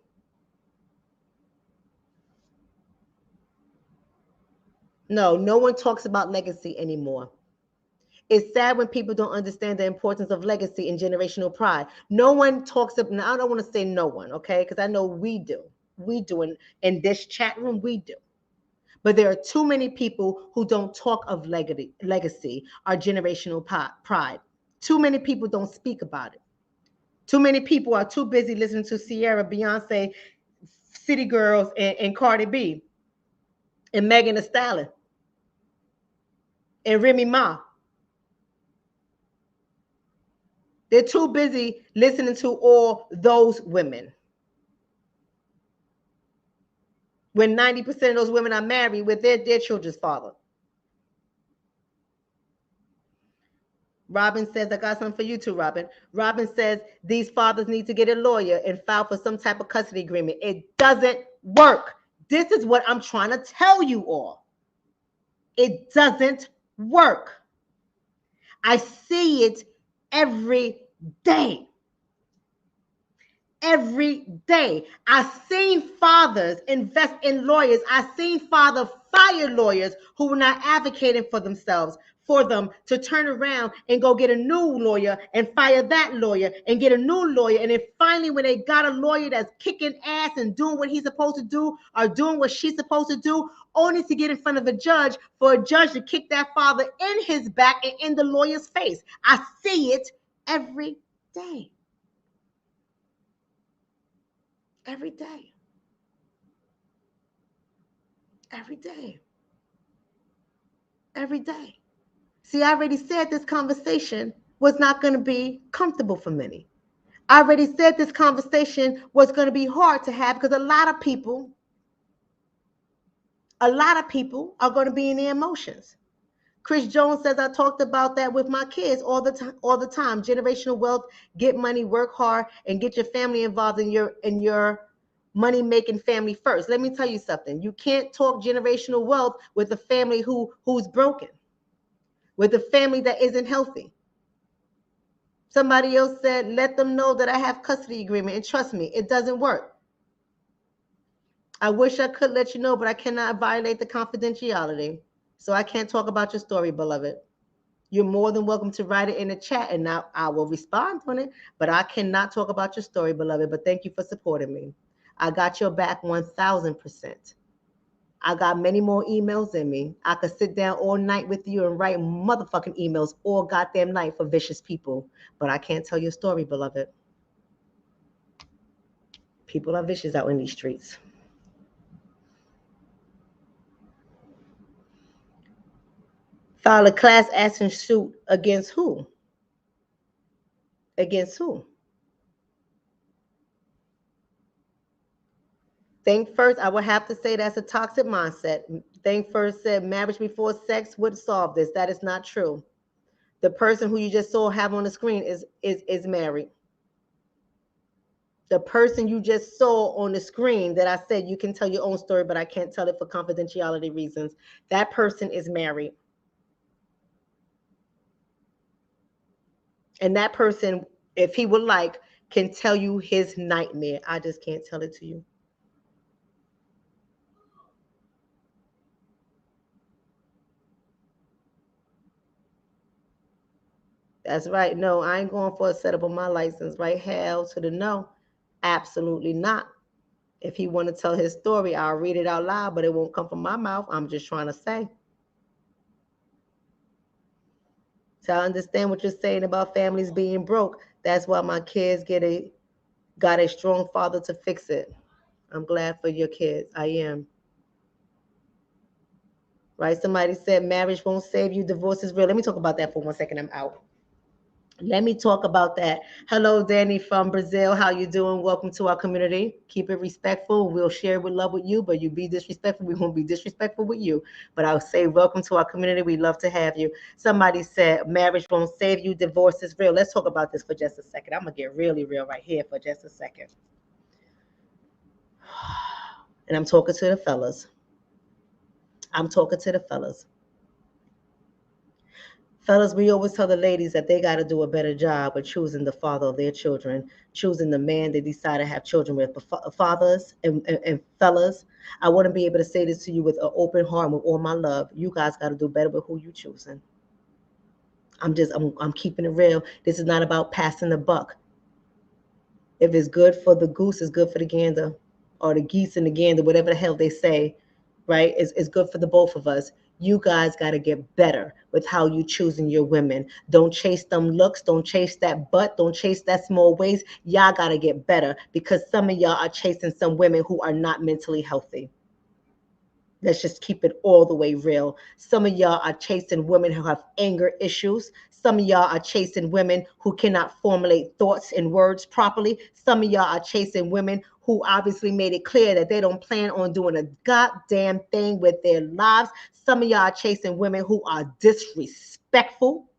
No, no one talks about legacy anymore. It's sad when people don't understand the importance of legacy and generational pride. No one talks about, now I don't want to say no one, okay? Because I know we do. We do in this chat room, we do. But there are too many people who don't talk of legacy or generational pride. Too many people don't speak about it. Too many people are too busy listening to Ciara, Beyonce, City Girls, and Cardi B, and Megan Thee Stallion, and Remy Ma. They're too busy listening to all those women. When 90% of those women are married with their children's father. Robin says, I got something for you too, Robin. Robin says these fathers need to get a lawyer and file for some type of custody agreement. It doesn't work. This is what I'm trying to tell you all. It doesn't work. I see it every day. Every day. I've seen fathers invest in lawyers. I've seen fathers fire lawyers who were not advocating for themselves, for them to turn around and go get a new lawyer and fire that lawyer and get a new lawyer. And then finally, when they got a lawyer that's kicking ass and doing what he's supposed to do or doing what she's supposed to do, only to get in front of a judge for a judge to kick that father in his back and in the lawyer's face. I see it every day. Every day. Every day. Every day. See, I already said this conversation was not going to be comfortable for many. I already said this conversation was going to be hard to have because a lot of people are going to be in their emotions. Chris Jones says, I talked about that with my kids all the time. Generational wealth, get money, work hard, and get your family involved in your money-making family first. Let me tell you something. You can't talk generational wealth with a family who's broken, with a family that isn't healthy. Somebody else said, let them know that I have custody agreement, and trust me, it doesn't work. I wish I could let you know, but I cannot violate the confidentiality. So I can't talk about your story, beloved. You're more than welcome to write it in the chat, and now I will respond on it. But I cannot talk about your story, beloved. But thank you for supporting me. I got your back 1,000%. I got many more emails in me. I could sit down all night with you and write motherfucking emails all goddamn night for vicious people. But I can't tell your story, beloved. People are vicious out in these streets. File a class action suit against who? Against who? Think first, I would have to say that's a toxic mindset. Think first said marriage before sex would solve this. That is not true. The person who you just saw have on the screen is married. The person you just saw on the screen that I said you can tell your own story, but I can't tell it for confidentiality reasons. That person is married. And that person, if he would like, can tell you his nightmare. I just can't tell it to you. That's right. No, I ain't going for a setup on my license, right? Hell to the no. Absolutely not. If he want to tell his story, I'll read it out loud, but it won't come from my mouth. I'm just trying to say. So I understand what you're saying about families being broke. That's why my kids got a strong father to fix it. I'm glad for your kids. I am. Right? Somebody said marriage won't save you. Divorce is real. Let me talk about that for 1 second. I'm out. Let me talk about that. Hello, Danny from Brazil. How you doing? Welcome to our community. Keep it respectful. We'll share with love with you, but you be disrespectful. We won't be disrespectful with you. But I'll say welcome to our community. We love to have you. Somebody said marriage won't save you. Divorce is real. Let's talk about this for just a second. I'm going to get really real right here for just a second. And I'm talking to the fellas. Fellas, we always tell the ladies that they got to do a better job of choosing the father of their children, choosing the man they decide to have children with. But fathers and fellas, I want to be able to say this to you with an open heart and with all my love. You guys got to do better with who you choosing. I'm keeping it real. This is not about passing the buck. If it's good for the goose, it's good for the gander, or the geese and the gander, whatever the hell they say, right? It's good for the both of us. You guys got to get better with how you choosing your women. Don't chase them looks. Don't chase that butt. Don't chase that small waist. Y'all got to get better because some of y'all are chasing some women who are not mentally healthy. Let's just keep it all the way real. Some of y'all are chasing women who have anger issues. Some of y'all are chasing women who cannot formulate thoughts and words properly. Some of y'all are chasing women who obviously made it clear that they don't plan on doing a goddamn thing with their lives. Some of y'all are chasing women who are disrespectful.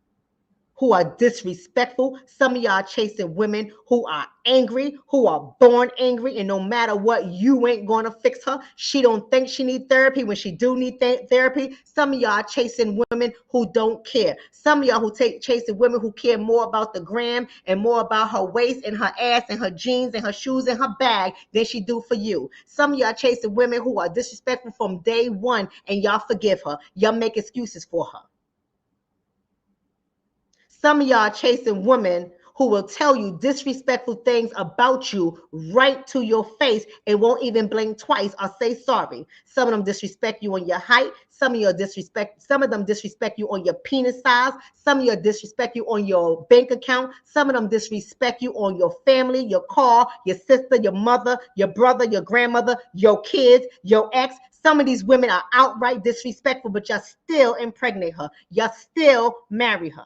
who are disrespectful. Some of y'all chasing women who are angry, who are born angry, and no matter what, you ain't gonna fix her. She don't think she need therapy when she do need therapy. Some of y'all chasing women who don't care. Some of y'all who chasing women who care more about the gram and more about her waist and her ass and her jeans and her shoes and her bag than she do for you. Some of y'all chasing women who are disrespectful from day one, and y'all forgive her. Y'all make excuses for her. Some of y'all chasing women who will tell you disrespectful things about you right to your face and won't even blink twice or say sorry. Some of them disrespect you on your height. Some of them disrespect you on your penis size. Some of you disrespect you on your bank account. Some of them disrespect you on your family, your car, your sister, your mother, your brother, your grandmother, your kids, your ex. Some of these women are outright disrespectful, but y'all still impregnate her. Y'all still marry her.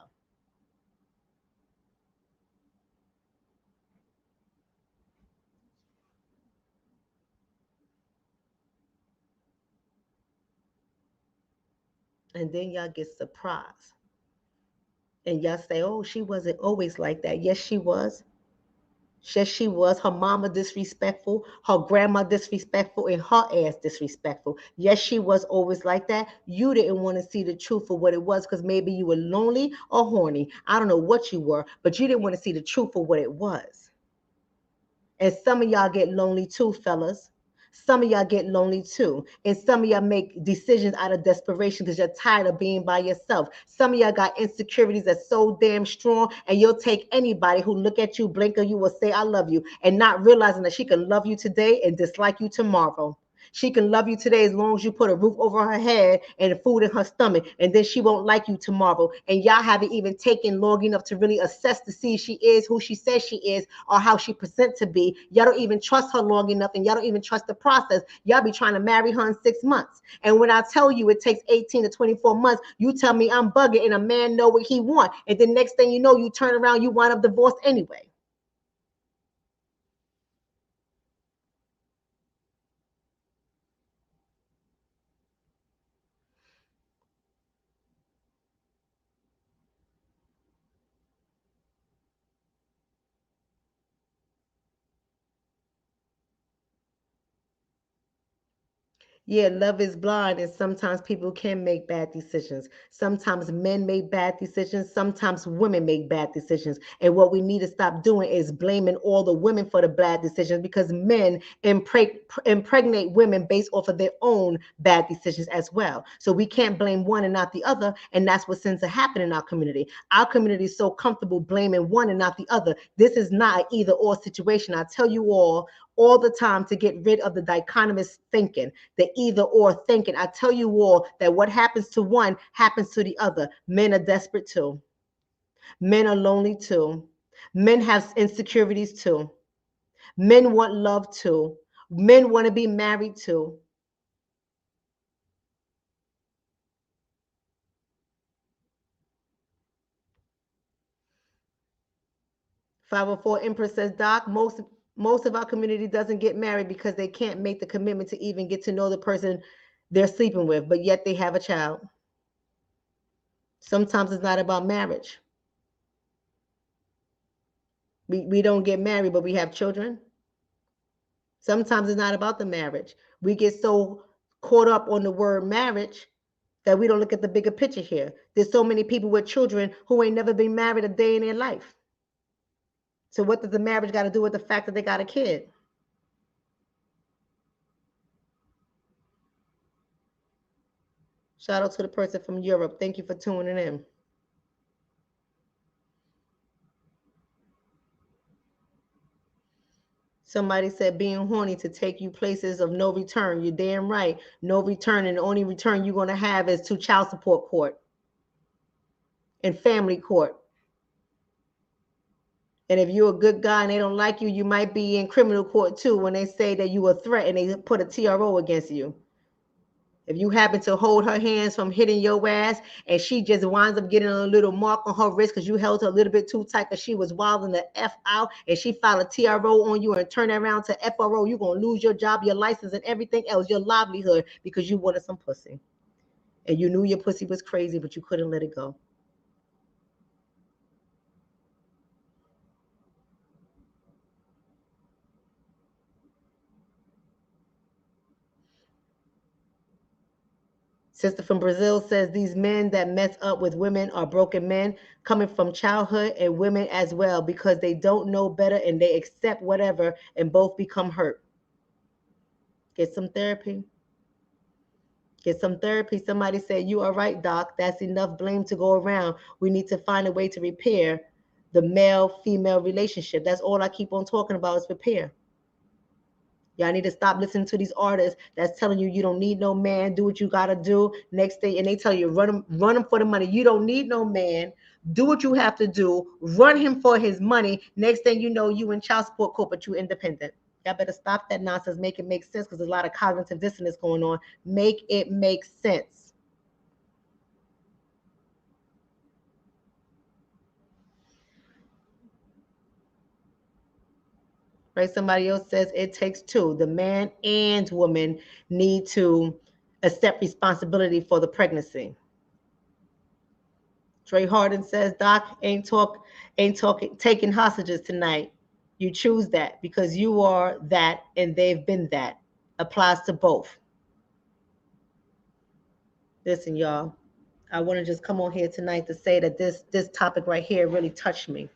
And then y'all get surprised. And y'all say, oh, she wasn't always like that. Yes, she was. Yes, she was. Her mama disrespectful, her grandma disrespectful, and her ass disrespectful. Yes, she was always like that. You didn't want to see the truth for what it was because maybe you were lonely or horny. I don't know what you were, but you didn't want to see the truth for what it was. And some of y'all get lonely too, fellas. Some of y'all get lonely too. And some of y'all make decisions out of desperation because you're tired of being by yourself. Some of y'all got insecurities that's so damn strong, and you'll take anybody who look at you, blink at you, will say, I love you, and not realizing that she can love you today and dislike you tomorrow. She can love you today as long as you put a roof over her head and food in her stomach, and then she won't like you tomorrow. And y'all haven't even taken long enough to really assess to see if she is who she says she is or how she presents to be. Y'all don't even trust her long enough, and y'all don't even trust the process. Y'all be trying to marry her in 6 months. And when I tell you it takes 18 to 24 months, you tell me I'm bugging and a man know what he wants. And then next thing you know, you turn around, you wind up divorced anyway. Yeah, love is blind, and sometimes people can make bad decisions. Sometimes men make bad decisions. Sometimes women make bad decisions. And what we need to stop doing is blaming all the women for the bad decisions because men impregnate women based off of their own bad decisions as well. So we can't blame one and not the other. And that's what tends to happen in our community. Our community is so comfortable blaming one and not the other. This is not an either or situation. I tell you all the time to get rid of the dichotomous thinking, the either or thinking. I tell you all that what happens to one happens to the other. Men are desperate too. Men are lonely too. Men have insecurities too. Men want love too. Men want to be married too. 504 Empress says, Doc, most of our community doesn't get married because they can't make the commitment to even get to know the person they're sleeping with, but yet they have a child. Sometimes it's not about marriage. We don't get married, but we have children. Sometimes it's not about the marriage. We get so caught up on the word marriage that we don't look at the bigger picture here. There's so many people with children who ain't never been married a day in their life. So what does the marriage got to do with the fact that they got a kid? Shout out to the person from Europe. Thank you for tuning in. Somebody said being horny to take you places of no return. You're damn right. No return, and the only return you're going to have is to child support court and family court. And if you're a good guy and they don't like you, you might be in criminal court too when they say that you were a threat and they put a TRO against you. If you happen to hold her hands from hitting your ass and she just winds up getting a little mark on her wrist because you held her a little bit too tight because she was wilding the F out and she filed a TRO on you and turn around to FRO, you're going to lose your job, your license, and everything else, your livelihood, because you wanted some pussy. And you knew your pussy was crazy, but you couldn't let it go. Sister from Brazil says these men that mess up with women are broken men coming from childhood, and women as well, because they don't know better and they accept whatever and both become hurt. Get some therapy. Get some therapy. Somebody said, you are right, doc. That's enough blame to go around. We need to find a way to repair the male-female relationship. That's all I keep on talking about is repair. Y'all need to stop listening to these artists that's telling you you don't need no man, do what you gotta do. Next thing, and they tell you run him for the money. You don't need no man. Do what you have to do. Run him for his money. Next thing you know, you in child support court, but you independent. Y'all better stop that nonsense. Make it make sense, because there's a lot of cognitive dissonance going on. Make it make sense. Right? Somebody else says it takes two. The man and woman need to accept responsibility for the pregnancy. Trey Harden says, Doc, ain't talking taking hostages tonight. You choose that because you are that and they've been that. Applies to both. Listen, y'all, I want to just come on here tonight to say that this topic right here really touched me,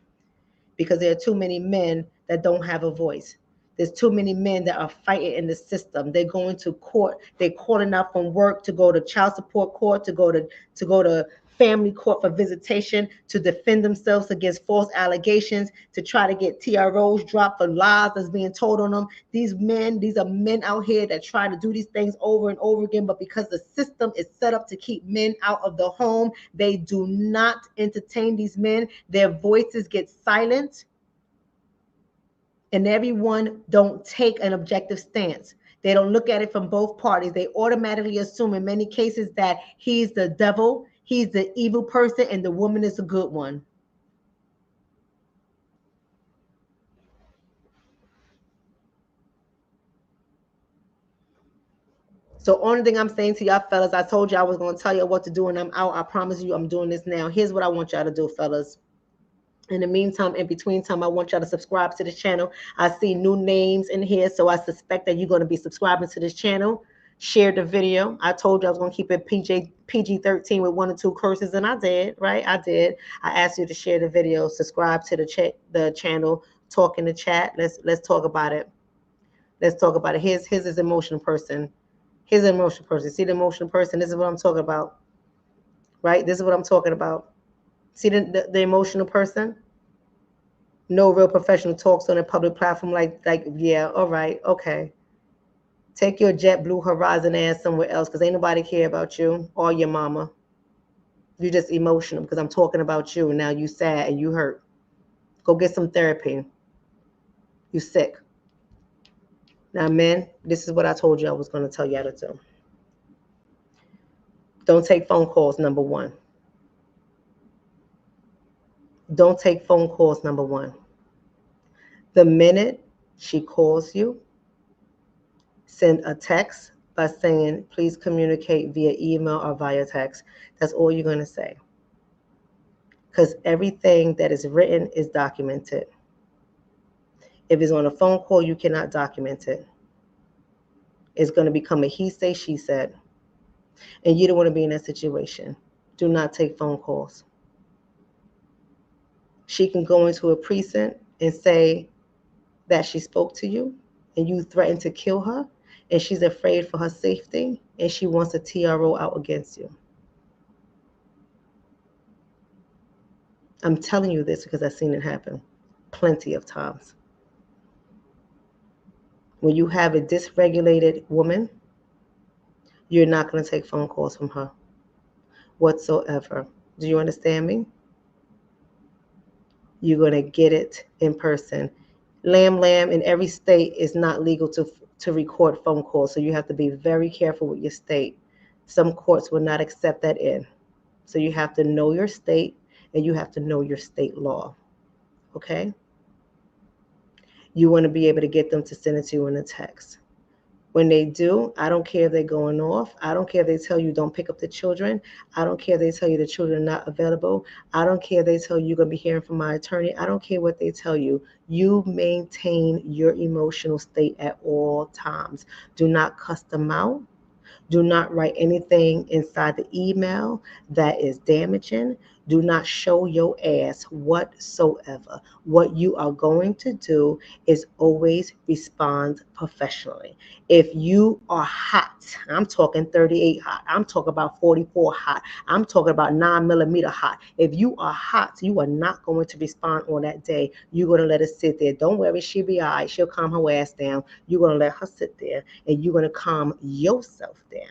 because there are too many men that don't have a voice. There's too many men that are fighting in the system. They're going to court. They're calling out from work to go to child support court, to go to family court for visitation, to defend themselves against false allegations, to try to get TROs dropped for lies that's being told on them. These are men out here that try to do these things over and over again, but because the system is set up to keep men out of the home, they do not entertain these men. Their voices get silent, and everyone don't take an objective stance. They don't look at it from both parties. They automatically assume in many cases that he's the devil, he's the evil person, and the woman is a good one. So only thing I'm saying to y'all fellas, I told you I was going to tell you what to do, and I'm out. I promise you I'm doing this now. Here's what I want y'all to do, fellas. In the meantime, in between time, I want y'all to subscribe to this channel. I see new names in here, so I suspect that you're going to be subscribing to this channel. Share the video. I told you I was going to keep it PG-13 with 1 or 2 curses, and I did, right? I did. I asked you to share the video, subscribe to the channel, talk in the chat. Let's talk about it. Let's talk about it. Here's his emotional person. Here's an emotional person. See the emotional person? This is what I'm talking about, right? This is what I'm talking about. See the emotional person? No real professional talks on a public platform like yeah, all right, okay. Take your JetBlue Horizon ass somewhere else, because ain't nobody care about you or your mama. You just emotional because I'm talking about you, and now you sad and you hurt. Go get some therapy. You sick. Now, men, this is what I told you I was going to tell you how to do. Don't take phone calls, number one. Don't take phone calls, number one. The minute she calls you, send a text by saying, please communicate via email or via text. That's all you're going to say. Because everything that is written is documented. If it's on a phone call, you cannot document it. It's going to become a he say, she said. And you don't want to be in that situation. Do not take phone calls. She can go into a precinct and say that she spoke to you and you threatened to kill her, and she's afraid for her safety, and she wants a TRO out against you. I'm telling you this because I've seen it happen plenty of times. When you have a dysregulated woman, you're not going to take phone calls from her whatsoever. Do you understand me? You're going to get it in person. Lamb in every state is not legal to record phone calls, so you have to be very careful with your state. Some courts will not accept that in. So you have to know your state, and you have to know your state law, okay? You want to be able to get them to send it to you in a text. When they do, I don't care if they're going off. I don't care if they tell you don't pick up the children. I don't care if they tell you the children are not available. I don't care if they tell you you're going to be hearing from my attorney. I don't care what they tell you. You maintain your emotional state at all times. Do not cuss them out. Do not write anything inside the email that is damaging. Do not show your ass whatsoever. What you are going to do is always respond professionally. If you are hot, I'm talking 38 hot, I'm talking about 44 hot, I'm talking about 9 millimeter hot. If you are hot, you are not going to respond on that day. You're going to let it sit there. Don't worry, she'll be all right. She'll calm her ass down. You're going to let her sit there and you're going to calm yourself down.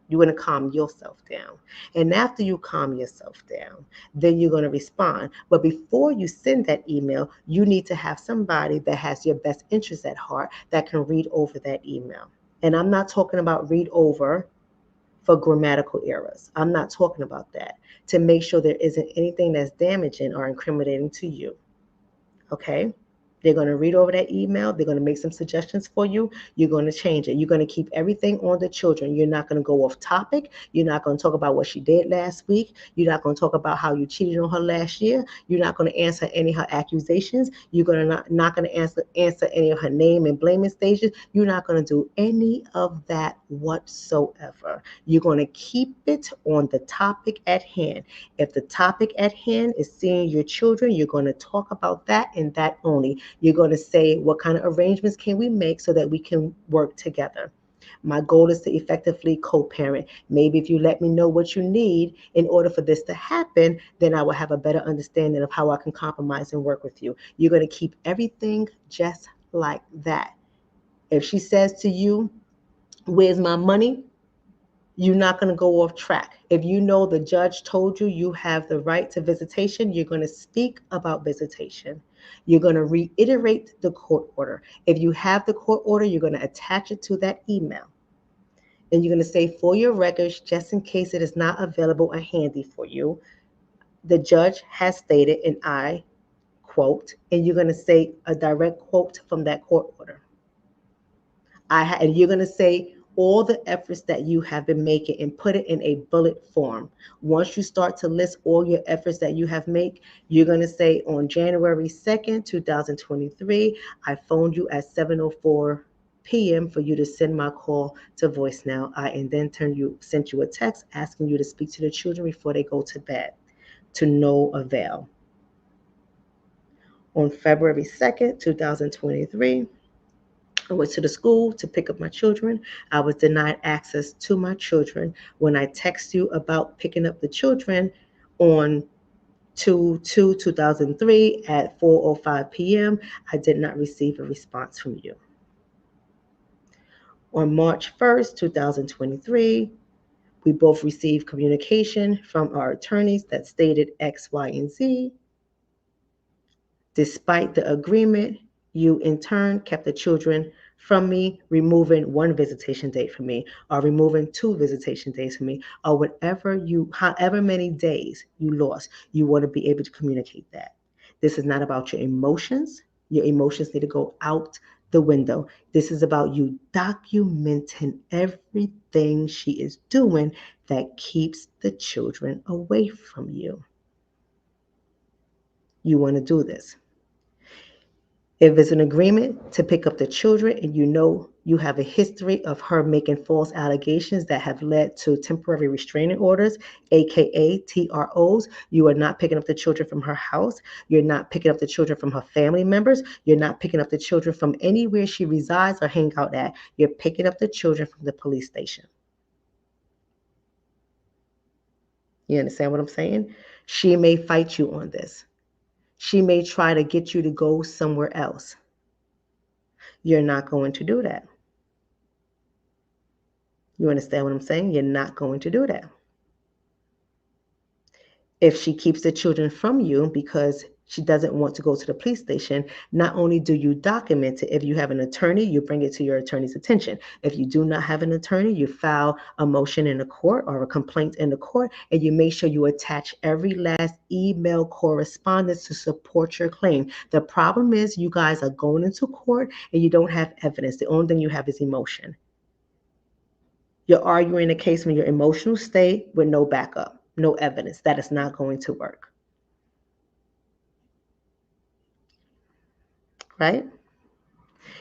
You're going to calm yourself down. And after you calm yourself down, then you're going to respond. But before you send that email, you need to have somebody that has your best interest at heart that can read over that email. And I'm not talking about read over for grammatical errors. I'm not talking about that. To make sure there isn't anything that's damaging or incriminating to you. Okay? They're going to read over that email. They're going to make some suggestions for you. You're going to change it. You're going to keep everything on the children. You're not going to go off topic. You're not going to talk about what she did last week. You're not going to talk about how you cheated on her last year. You're not going to answer any of her accusations. You're going to not going to answer any of her name and blaming stages. You're not going to do any of that whatsoever. You're going to keep it on the topic at hand. If the topic at hand is seeing your children, you're going to talk about that and that only. You're going to say, what kind of arrangements can we make so that we can work together? My goal is to effectively co-parent. Maybe if you let me know what you need in order for this to happen, then I will have a better understanding of how I can compromise and work with you. You're going to keep everything just like that. If she says to you, where's my money? You're not going to go off track. If you know the judge told you you have the right to visitation, you're going to speak about visitation. You're going to reiterate the court order. If you have the court order, you're going to attach it to that email. And you're going to say, for your records, just in case it is not available or handy for you, the judge has stated, and I quote, and you're going to say a direct quote from that court order. And you're going to say all the efforts that you have been making and put it in a bullet form. Once you start to list all your efforts that you have made, you're going to say on January 2nd, 2023, I phoned you at 7:04 p.m. for you to send my call to voicemail. And then sent you a text asking you to speak to the children before they go to bed, to no avail. On February 2nd, 2023, I went to the school to pick up my children. I was denied access to my children. When I text you about picking up the children on 2/2/2003 at 4:05 p.m., I did not receive a response from you. On March 1st, 2023, we both received communication from our attorneys that stated X, Y, and Z. Despite the agreement, you in turn kept the children from me, removing one visitation date from me, or removing two visitation days from me, or however many days you lost, you want to be able to communicate that. This is not about your emotions. Your emotions need to go out the window. This is about you documenting everything she is doing that keeps the children away from you. You want to do this. If it's an agreement to pick up the children and you know you have a history of her making false allegations that have led to temporary restraining orders, aka TROs, you are not picking up the children from her house. You're not picking up the children from her family members. You're not picking up the children from anywhere she resides or hang out at. You're picking up the children from the police station. You understand what I'm saying? She may fight you on this. She may try to get you to go somewhere else. You're not going to do that. You understand what I'm saying? You're not going to do that. If she keeps the children from you because she doesn't want to go to the police station, not only do you document it, if you have an attorney, you bring it to your attorney's attention. If you do not have an attorney, you file a motion in the court or a complaint in the court, and you make sure you attach every last email correspondence to support your claim. The problem is you guys are going into court and you don't have evidence. The only thing you have is emotion. You're arguing a case from your emotional state with no backup, no evidence. That is not going to work. Right?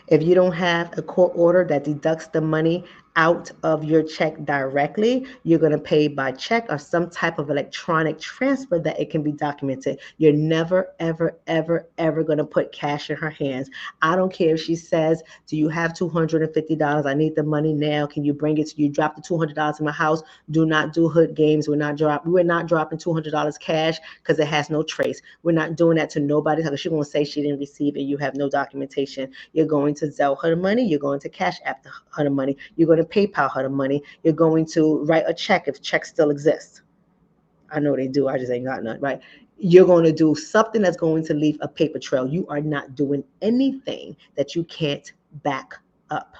If you don't have a court order that deducts the money out of your check directly. You're going to pay by check or some type of electronic transfer that it can be documented. You're never, ever, ever, ever going to put cash in her hands. I don't care if she says, do you have $250? I need the money now. Can you bring it to you? Drop the $200 in my house. Do not do hood games. We're not dropping $200 cash because it has no trace. We're not doing that to nobody because she's going to say she didn't receive it. You have no documentation. You're going to Zelle her the money. You're going to Cash App her the money. You're going to PayPal her the money. You're going to write a check if checks still exist. I know they do. I just ain't got none, right? You're going to do something that's going to leave a paper trail. You are not doing anything that you can't back up.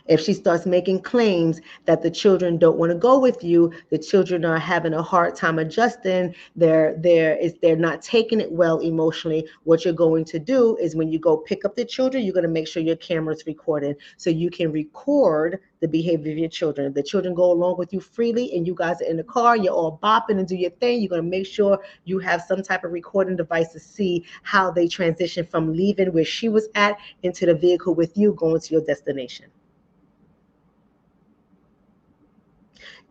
If she starts making claims that the children don't want to go with you, the children are having a hard time adjusting, they're not taking it well emotionally, what you're going to do is when you go pick up the children, you're going to make sure your camera's recorded so you can record the behavior of your children. If the children go along with you freely and you guys are in the car, you're all bopping and do your thing, you're going to make sure you have some type of recording device to see how they transition from leaving where she was at into the vehicle with you going to your destination.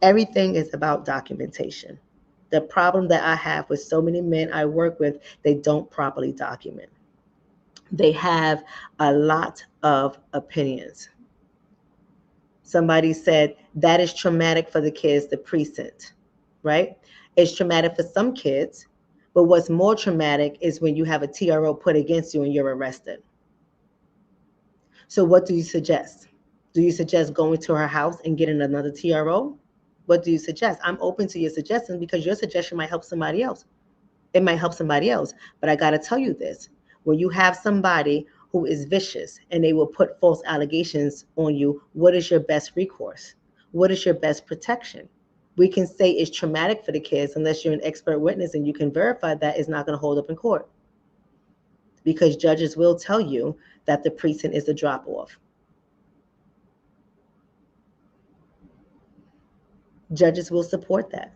Everything is about documentation. The problem that I have with so many men I work with, they don't properly document. They have a lot of opinions. Somebody said that is traumatic for the kids, the precinct, right? It's traumatic for some kids, but what's more traumatic is when you have a TRO put against you and you're arrested. So what do you suggest? Do you suggest going to her house and getting another TRO? What do you suggest? I'm open to your suggestions because your suggestion might help somebody else. It might help somebody else. But I got to tell you this. When you have somebody who is vicious and they will put false allegations on you, what is your best recourse? What is your best protection? We can say it's traumatic for the kids unless you're an expert witness and you can verify that it's not going to hold up in court. Because judges will tell you that the precinct is a drop-off. Judges will support that.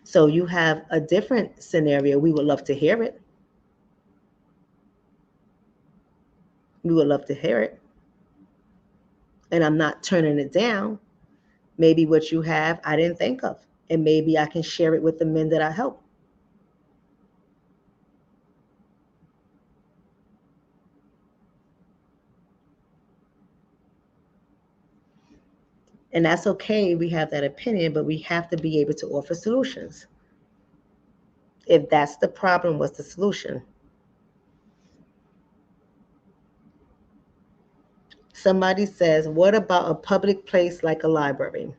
So you have a different scenario. We would love to hear it. We would love to hear it. And I'm not turning it down. Maybe what you have, I didn't think of. And maybe I can share it with the men that I help. And that's okay. We have that opinion, but we have to be able to offer solutions. If that's the problem, what's the solution? Somebody says, what about a public place like a library?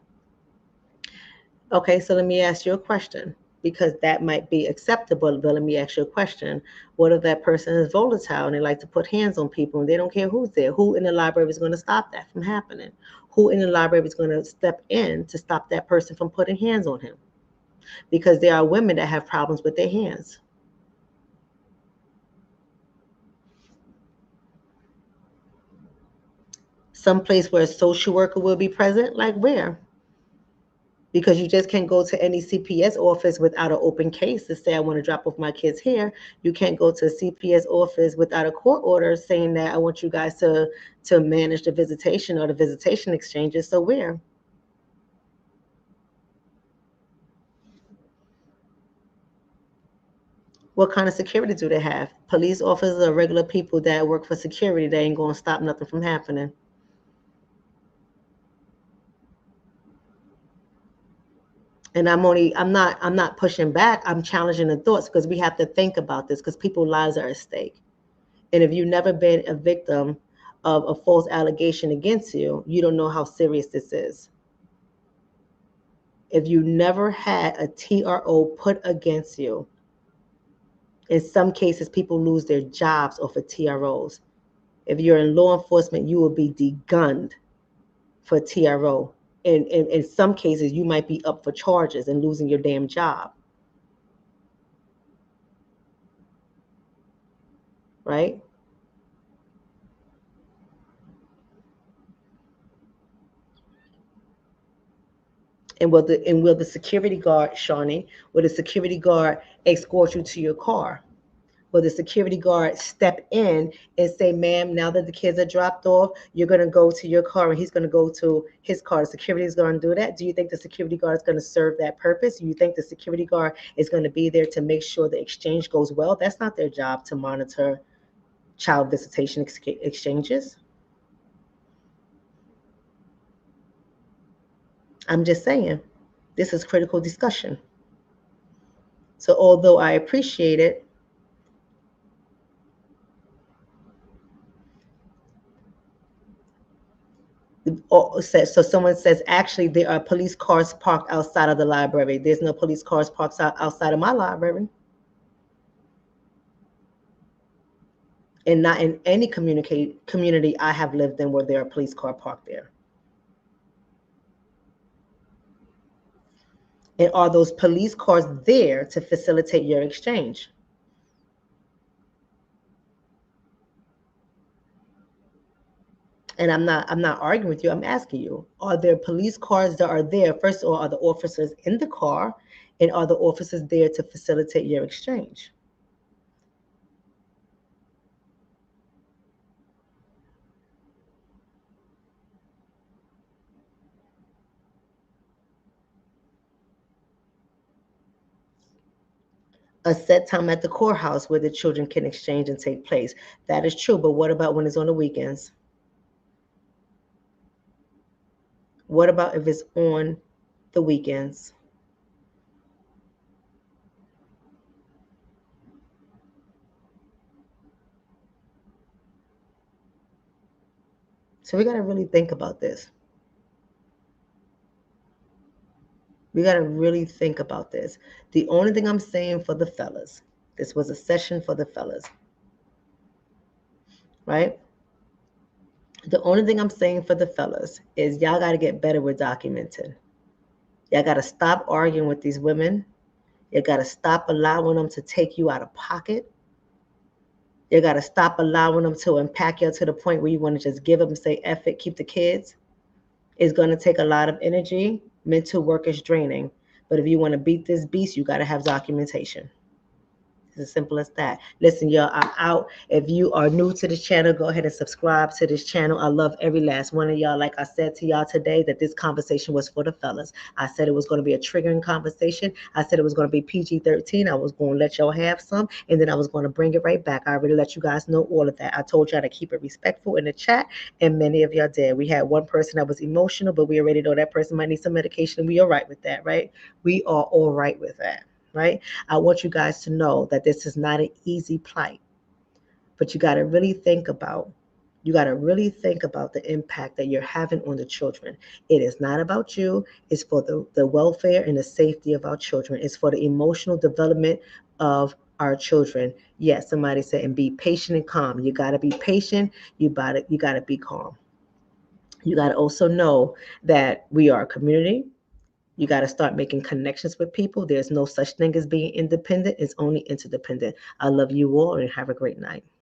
Okay, so let me ask you a question because that might be acceptable, but let me ask you a question. What if that person is volatile and they like to put hands on people and they don't care who's there? Who in the library is going to stop that from happening? Who in the library is going to step in to stop that person from putting hands on him? Because there are women that have problems with their hands. Some place where a social worker will be present, like where? Because you just can't go to any CPS office without an open case to say, I want to drop off my kids here. You can't go to a CPS office without a court order saying that I want you guys to manage the visitation or the visitation exchanges. So where? What kind of security do they have? Police officers are regular people that work for security. They ain't going to stop nothing from happening. And I'm not pushing back. I'm challenging the thoughts because we have to think about this because people's lives are at stake. And if you've never been a victim of a false allegation against you, you don't know how serious this is. If you never had a TRO put against you, in some cases, people lose their jobs off of TROs. If you're in law enforcement, you will be degunned for TRO. And in some cases, you might be up for charges and losing your damn job. Right? And will the security guard, Shawnee, will the security guard escort you to your car? Will the security guard step in and say, ma'am, now that the kids are dropped off, you're going to go to your car and he's going to go to his car? The security is going to do that. Do you think the security guard is going to serve that purpose? Do you think the security guard is going to be there to make sure the exchange goes well? That's not their job to monitor child visitation exchanges. I'm just saying, this is critical discussion. So although I appreciate it, so someone says, actually, there are police cars parked outside of the library. There's no police cars parked outside of my library. And not in any community I have lived in where there are police car parked there. And are those police cars there to facilitate your exchange? And I'm not arguing with you. I'm asking you, are there police cars that are there? First of all, are the officers in the car? And are the officers there to facilitate your exchange? A set time at the courthouse where the children can exchange and take place. That is true, but what about when it's on the weekends? What about if it's on the weekends? So we got to really think about this. We got to really think about this. The only thing I'm saying for the fellas, this was a session for the fellas, right? The only thing I'm saying for the fellas is y'all got to get better with documenting. Y'all got to stop arguing with these women. You got to stop allowing them to take you out of pocket. You got to stop allowing them to impact you to the point where you want to just give up and say, F it, keep the kids. It's going to take a lot of energy. Mental work is draining. But if you want to beat this beast, you got to have documentation. It's as simple as that. Listen, y'all, I'm out. If you are new to this channel, go ahead and subscribe to this channel. I love every last one of y'all. Like I said to y'all today, that this conversation was for the fellas. I said it was going to be a triggering conversation. I said it was going to be PG-13. I was going to let y'all have some, and then I was going to bring it right back. I already let you guys know all of that. I told y'all to keep it respectful in the chat, and many of y'all did. We had one person that was emotional, but we already know that person might need some medication. We are right with that, right? We are all right with that. Right? I want you guys to know that this is not an easy plight, but you got to really think about the impact that you're having on the children. It is not about you. It's for the welfare and the safety of our children. It's for the emotional development of our children. Yes, somebody said, and be patient and calm. You got to be patient. You got to be calm. You got to also know that we are a community. You got to start making connections with people. There's no such thing as being independent. It's only interdependent. I love you all and have a great night.